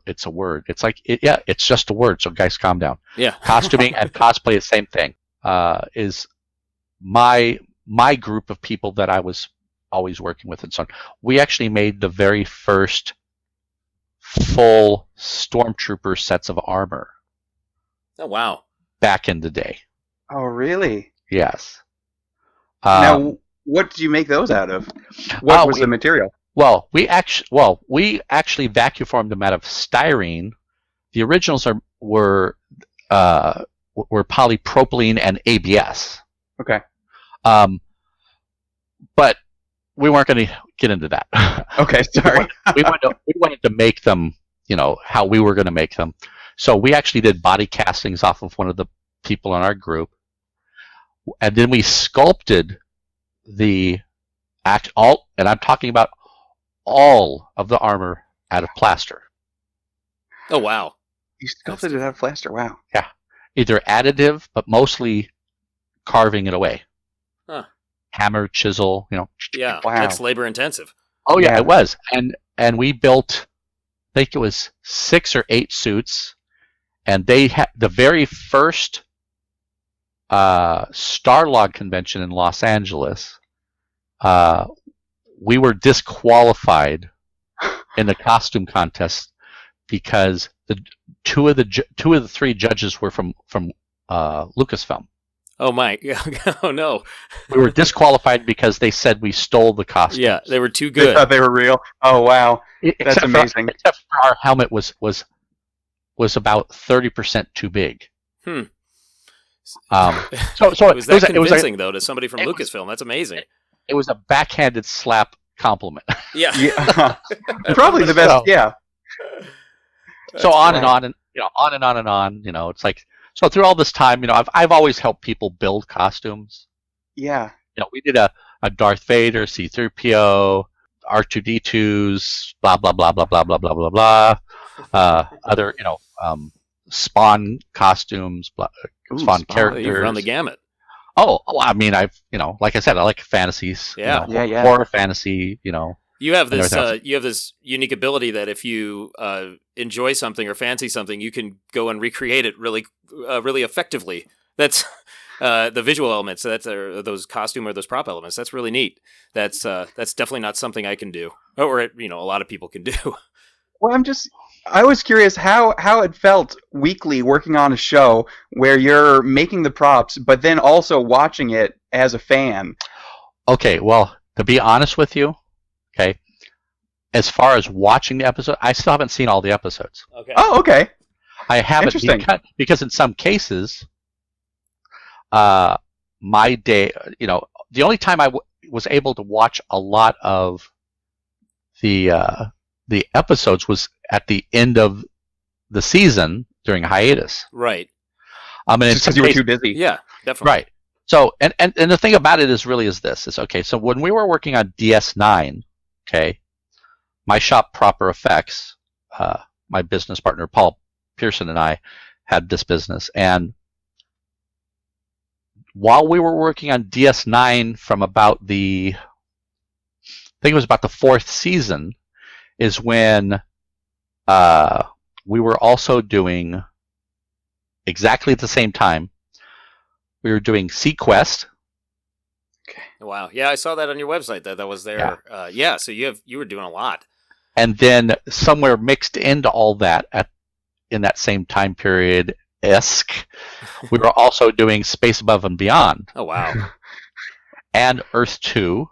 it's a word. It's like, it's just a word, so guys, calm down. Yeah. Costuming and cosplay, the same thing. Is my group of people that I was always working with and so on. We actually made the very first full Stormtrooper sets of armor Oh, wow. back in the day. Oh, really? Yes. Now, what did you make those out of? What was the material? Well, we actually vacuum formed them out of styrene. The originals were polypropylene and ABS. Okay. But we weren't going to get into that. Okay, sorry. we wanted to make them, how we were going to make them. So we actually did body castings off of one of the people in our group, and then we sculpted and I'm talking about all of the armor out of plaster. Oh, wow. You sculpted it out of plaster. Wow. Yeah, either additive, but mostly carving it away. Huh. Hammer, chisel, Yeah. Wow. That's labor intensive. Oh yeah, Yeah. it was, and we built, I think it was 6 or 8 suits, and they had the very first Starlog convention in Los Angeles. We were disqualified in the costume contest because the two of the 3 judges were from Lucasfilm. Oh, my. Oh, no. We were disqualified because they said we stole the costumes. Yeah, they were too They good. thought they were real. Oh, wow. That's Except for- amazing. except for our helmet was about 30% too big. Hmm. So It was that it was convincing, though, to somebody from it was- Lucasfilm. That's amazing. it was a backhanded slap compliment. Yeah. Yeah. Probably the best. So- Yeah. So on and right. on and on and on and on. It's like, so through all this time, I've always helped people build costumes. Yeah. We did a Darth Vader, C-3PO, R2D2s, blah blah blah blah blah blah blah blah blah. Other, Spawn costumes, Ooh, Spawn Spawn. Oh, characters. you've run the gamut. Oh, well, I mean, like I said, I like fantasies. Yeah. Yeah. Horror fantasy. You have And this. everything else. You have this unique ability that if you enjoy something or fancy something, you can go and recreate it really effectively. That's the visual elements. So that's those costume or those prop elements. That's really neat. That's definitely not something I can do, or a lot of people can do. Well, I was curious how it felt weekly working on a show where you're making the props, but then also watching it as a fan. Okay, well, to be honest with you, okay, as far as watching the episode, I still haven't seen all the episodes. Okay. Oh, okay. I haven't Interesting. because in some cases, my day, the only time I was able to watch a lot of the episodes was at the end of the season during hiatus. Right. I mean, Just because you were too busy. Yeah. Definitely. right. So, and the thing about it is okay. So when we were working on DS9, okay, my shop, Proper Effects, my business partner Paul Pearson and I had this business, and while we were working on DS9 from about I think it was about the 4th season, is when we were also doing, exactly at the same time, we were doing Sequest. Wow. Yeah, I saw that on your website. That was there. Yeah. So you were doing a lot. And then somewhere mixed into all that in that same time period, we were also doing Space Above and Beyond Oh wow. and Earth 2.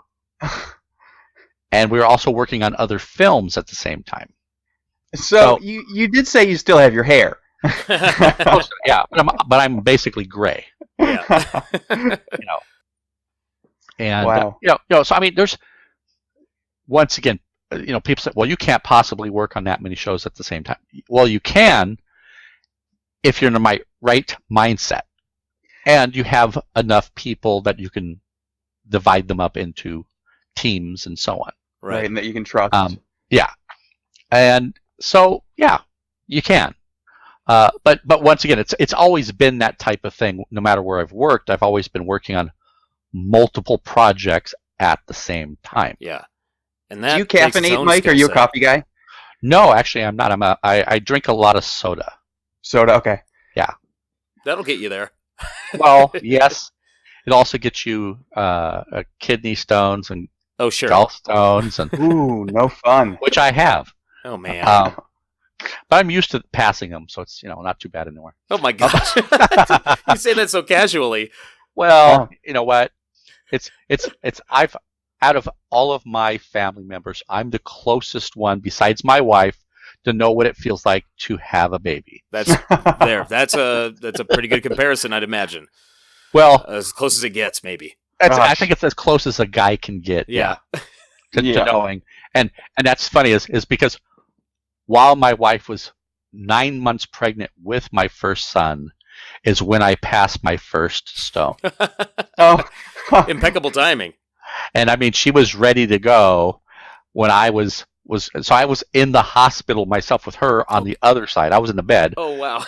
And we were also working on other films at the same time. So you did say you still have your hair. Yeah, but I'm basically gray. Yeah. And Wow. so I mean, there's, once again, people say, well, you can't possibly work on that many shows at the same time. Well, you can if you're in the right mindset, and you have enough people that you can divide them up into teams and so on. Right, and that you can trust. Yeah, and so you can. But once again, it's always been that type of thing. No matter where I've worked, I've always been working on multiple projects at the same time. Yeah. And that Do you takes its caffeinate, own Mike? Are skill you a set. coffee guy? No, actually, I'm not. I drink a lot of soda. Soda, okay. That'll get you there. Well, yes, it also gets you kidney stones and Oh sure. gallstones, and Ooh, no fun. which I have. Oh man. But I'm used to passing them, so it's not too bad anymore. Oh my gosh. You say that so casually. Well, you know what? It's I've, out of all of my family members, I'm the closest one besides my wife to know what it feels like to have a baby. That's there. That's a pretty good comparison, I'd imagine. Well, As close as it gets, maybe. I think it's as close as a guy can get. Yeah. To Yeah. knowing, and that's funny is because while my wife was 9 months pregnant with my first son, is when I passed my first stone. Oh. Impeccable timing. And I mean, she was ready to go when I was so I was in the hospital myself with her on the other side. I was in the bed, Oh wow.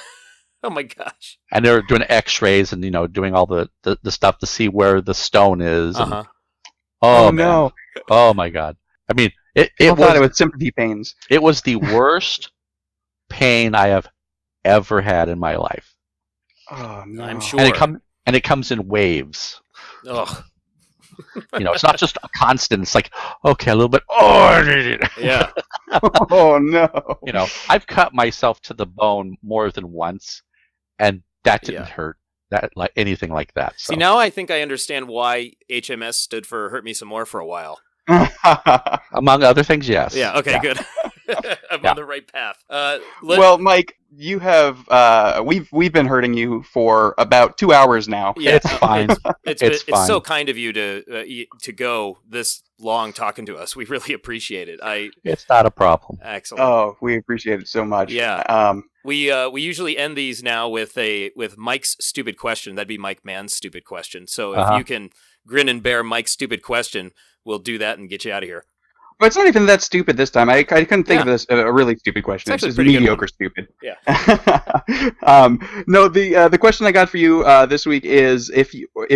Oh my gosh. and they were doing X-rays and doing all the stuff to see where the stone is. and- Uh-huh. oh man. no. Oh my God. I mean, I it thought it was was sympathy pains. it was the worst pain I have ever had in my life, Oh no. I'm sure. and it comes in waves. Ugh. It's not just a constant. It's like, okay, a little bit. Oh, Yeah. Oh no. I've cut myself to the bone more than once, and that didn't Yeah. hurt that like anything like that. So. See, now I think I understand why HMS stood for Hurt Me Some More for a while. Among other things, yes. Yeah, okay, good. I'm Yeah. on the right path. Well, Mike, you have we've been hurting you for about 2 hours now. yeah, It's fine. It's It's it's so fine. kind of you to go this long talking to us. We really appreciate it. It's not a problem. Excellent. Oh, we appreciate it so much. Yeah. We usually end these now with Mike's stupid question. That'd be Mike Mann's stupid question. So if Uh-huh. you can grin and bear Mike's stupid question, we'll do that and get you out of here. But it's not even that stupid this time. I couldn't think of this a really stupid question. It's It's actually just a pretty good mediocre stupid. Yeah. No, the question I got for you this week is if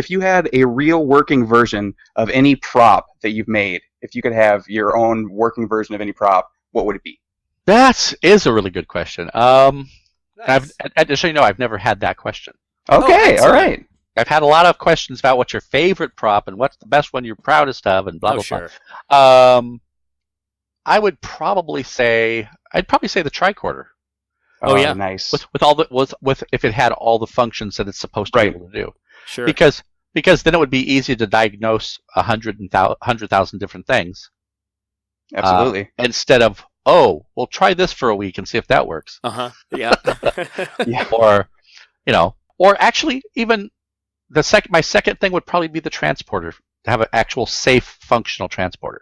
you had a real working version of any prop that you've made, if you could have your own working version of any prop, what would it be? That is a really good question. Just so you know, I've never had that question. Okay, all excellent. right. I've had a lot of questions about what's your favorite prop and what's the best one you're proudest of and blah blah sure. blah. I would probably say the tricorder Oh, yeah. Nice. with if it had all the functions that it's supposed to Right. be able to do. Sure. Because then it would be easy to diagnose 100,000 different things Absolutely. instead of we'll try this for a week and see if that works. Yeah. Yeah. Or actually even my second thing would probably be the transporter, to have an actual safe functional transporter.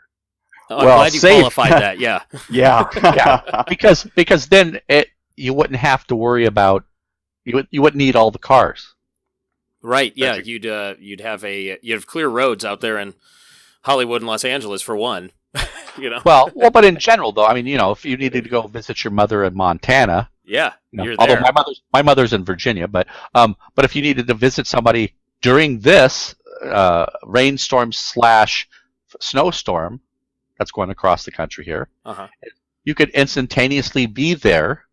Oh, I'm Well, glad you safe. qualified that. Yeah. Yeah. Yeah. because then you wouldn't have to worry about you wouldn't need all the cars. Right. Yeah. That's You'd have clear roads out there in Hollywood and Los Angeles for one. Well, but in general though, I mean, if you needed to go visit your mother in Montana, Yeah. You're although there. my mother's in Virginia, but if you needed to visit somebody during this rainstorm / snowstorm that's going across the country here, you could instantaneously be there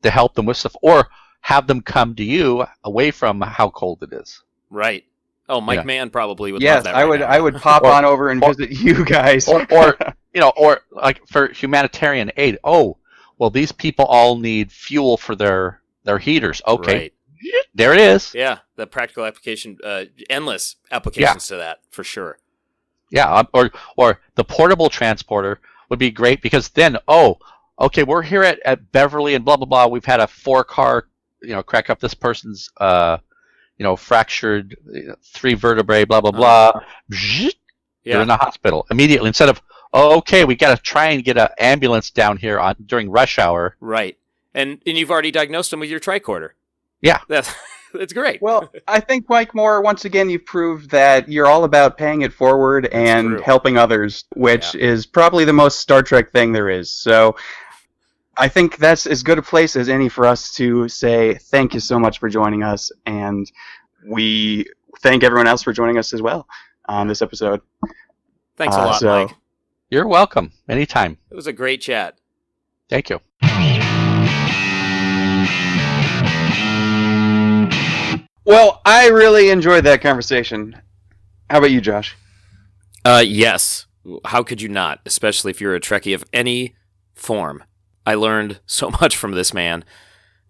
to help them with stuff, or have them come to you away from how cold it is. Right. Oh, Mike Yeah. Mann probably would Yes, love that. I right would. now. I would pop on over and visit you guys. or like for humanitarian aid. Oh, well, these people all need fuel for their heaters. Okay, Right. there it is. Yeah. The practical application, endless applications to that for sure. Yeah, or the portable transporter would be great, because then, okay, we're here at Beverly and blah blah blah. We've had a 4-car, crack up this person's, fractured 3 vertebrae, blah blah blah. Bzzzt, Yeah. You're in the hospital immediately, instead of okay, we got to try and get an ambulance down here during rush hour. Right. And you've already diagnosed them with your tricorder. Yeah. That's great. Well, I think, Mike Moore, once again, you've proved that you're all about paying it forward and true. helping others, which is probably the most Star Trek thing there is. So I think that's as good a place as any for us to say thank you so much for joining us, and we thank everyone else for joining us as well on this episode. Thanks a lot, so- Mike. You're welcome. Anytime. It was a great chat. Thank you. Well, I really enjoyed that conversation. How about you, Josh? Yes. How could you not? Especially if you're a Trekkie of any form. I learned so much from this man.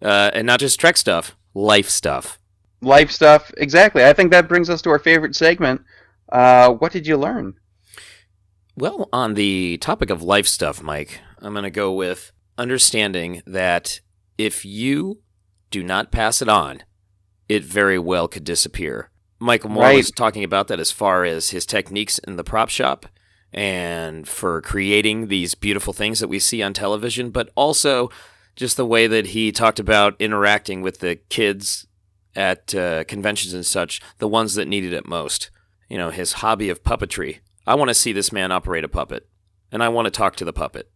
And not just Trek stuff, life stuff. Life stuff, exactly. I think that brings us to our favorite segment. What did you learn? Well, on the topic of life stuff, Mike, I'm going to go with understanding that if you do not pass it on, it very well could disappear. Michael Moore Right. was talking about that as far as his techniques in the prop shop and for creating these beautiful things that we see on television, but also just the way that he talked about interacting with the kids at conventions and such, the ones that needed it most. His hobby of puppetry. I want to see this man operate a puppet, and I want to talk to the puppet.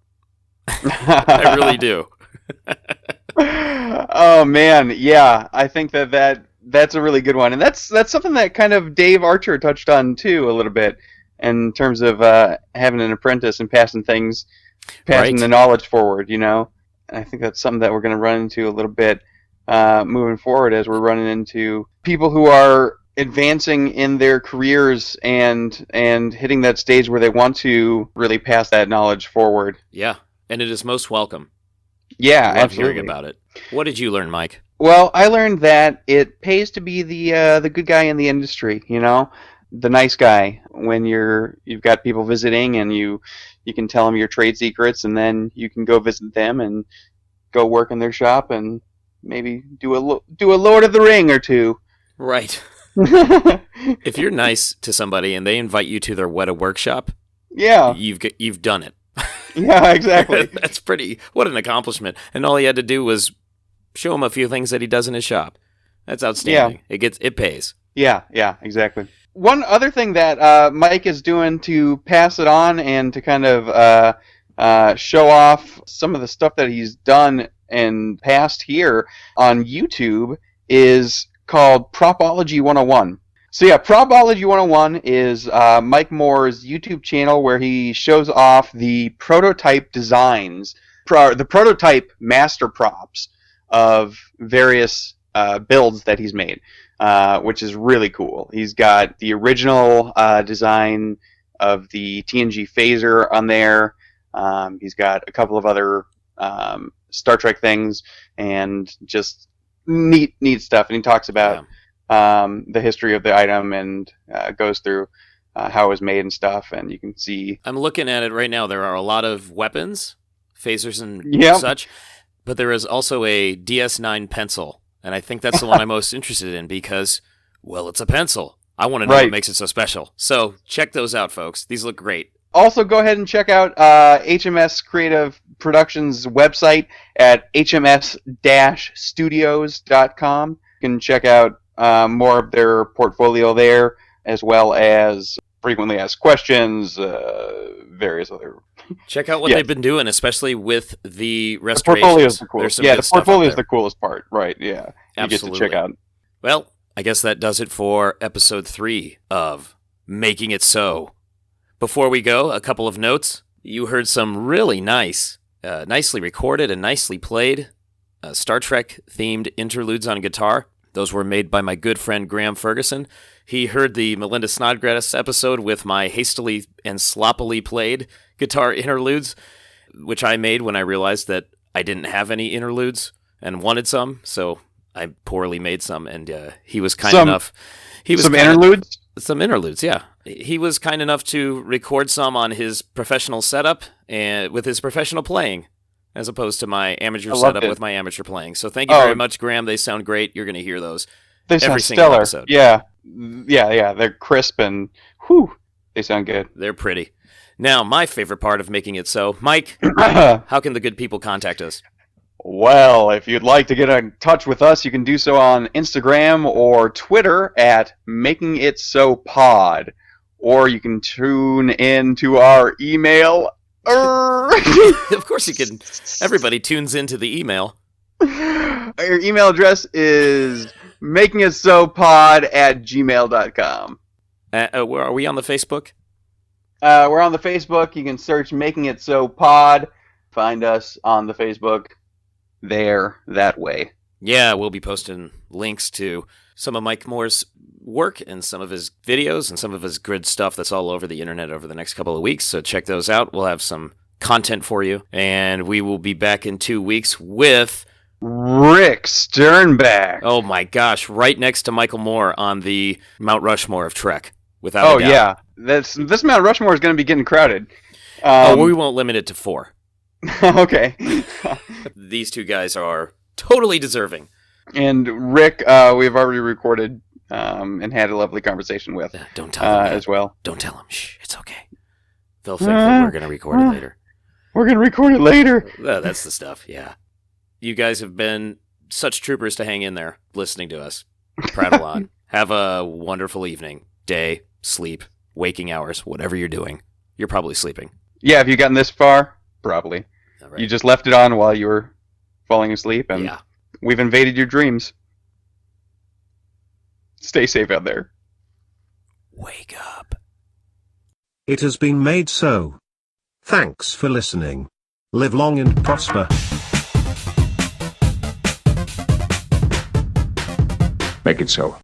I really do. Oh man, yeah. I think that's a really good one, and that's something that kind of Dave Archer touched on too a little bit in terms of having an apprentice and passing Right. the knowledge forward. And I think that's something that we're going to run into a little bit moving forward as we're running into people who are advancing in their careers and hitting that stage where they want to really pass that knowledge forward. Yeah, and it is most welcome. Yeah, Love absolutely. hearing about it. What did you learn, Mike? Well, I learned that it pays to be the good guy in the industry, the nice guy when you've got people visiting and you can tell them your trade secrets, and then you can go visit them and go work in their shop and maybe do a Lord of the Ring or two. Right. If you're nice to somebody and they invite you to their Weta workshop, Yeah, you've done it. yeah, exactly. That's what an accomplishment. And all he had to do was show him a few things that he does in his shop. That's outstanding. It pays. Yeah, exactly. one other thing that Mike is doing to pass it on and to kind of show off some of the stuff that he's done in past here on YouTube is called Propology 101. So yeah, Propology 101 is Mike Moore's YouTube channel where he shows off the prototype designs, the prototype master props of various builds that he's made, which is really cool. He's got the original design of the TNG phaser on there. He's got a couple of other Star Trek things and just neat stuff. And he talks about the history of the item and goes through how it was made and stuff. And you can see. I'm looking at it right now. There are a lot of weapons, phasers and such, but there is also a DS9 pencil. And I think that's the one I'm most interested in because, well, it's a pencil. I want to know what makes it so special. So check those out, folks. These look great. Also, go ahead and check out HMS Creative Productions' website at hms-studios.com. You can check out more of their portfolio there, as well as frequently asked questions, various other... Check out what they've been doing, especially with the restorations. The portfolio's the coolest. Yeah, the portfolio's the coolest part, right, yeah. Absolutely. You get to check out. Well, I guess that does it for episode 3 of Making It So. Before we go, a couple of notes. You heard some really nice, nicely recorded and nicely played Star Trek-themed interludes on guitar. Those were made by my good friend Graham Ferguson. He heard the Melinda Snodgrass episode with my hastily and sloppily played guitar interludes, which I made when I realized that I didn't have any interludes and wanted some, so I poorly made some, and he was kind enough. Interludes? Some interludes, yeah. He was kind enough to record some on his professional setup and with his professional playing, as opposed to my amateur setup with my amateur playing. So thank you very much, Graham. They sound great. You're going to hear those every single stellar. episode. Yeah. They're crisp and they sound good. They're pretty. Now, my favorite part of Making It So. Mike, how can the good people contact us? Well, if you'd like to get in touch with us, you can do so on Instagram or Twitter at Making It So Pod. Or you can tune in to our email. Of course you can. Everybody tunes into the email. Our email address is makingitsopod@gmail.com. Are we on the Facebook? We're on the Facebook. You can search Making It So Pod. Find us on the Facebook there, that way. Yeah, we'll be posting links to some of Mike Moore's work and some of his videos and some of his good stuff that's all over the internet over the next couple of weeks. So check those out. We'll have some content for you. And we will be back in 2 weeks with Rick Sternbach. Oh my gosh, right next to Michael Moore on the Mount Rushmore of Trek. Without a doubt. Yeah. This Mount Rushmore is going to be getting crowded. We won't limit it to 4. Okay. These two guys are totally deserving. And Rick, we've already recorded and had a lovely conversation with. Don't tell them as well. Don't tell them. Shh, it's okay. They'll think that we're going to record it later. We're going to record it later. That's the stuff, yeah. You guys have been such troopers to hang in there listening to us. Prattle on. Have a wonderful evening, day, sleep, waking hours, whatever you're doing. You're probably sleeping. Yeah, have you gotten this far? Probably. Right. You just left it on while you were falling asleep, and we've invaded your dreams. Stay safe out there. Wake up. It has been made so. Thanks for listening. Live long and prosper. Make it so.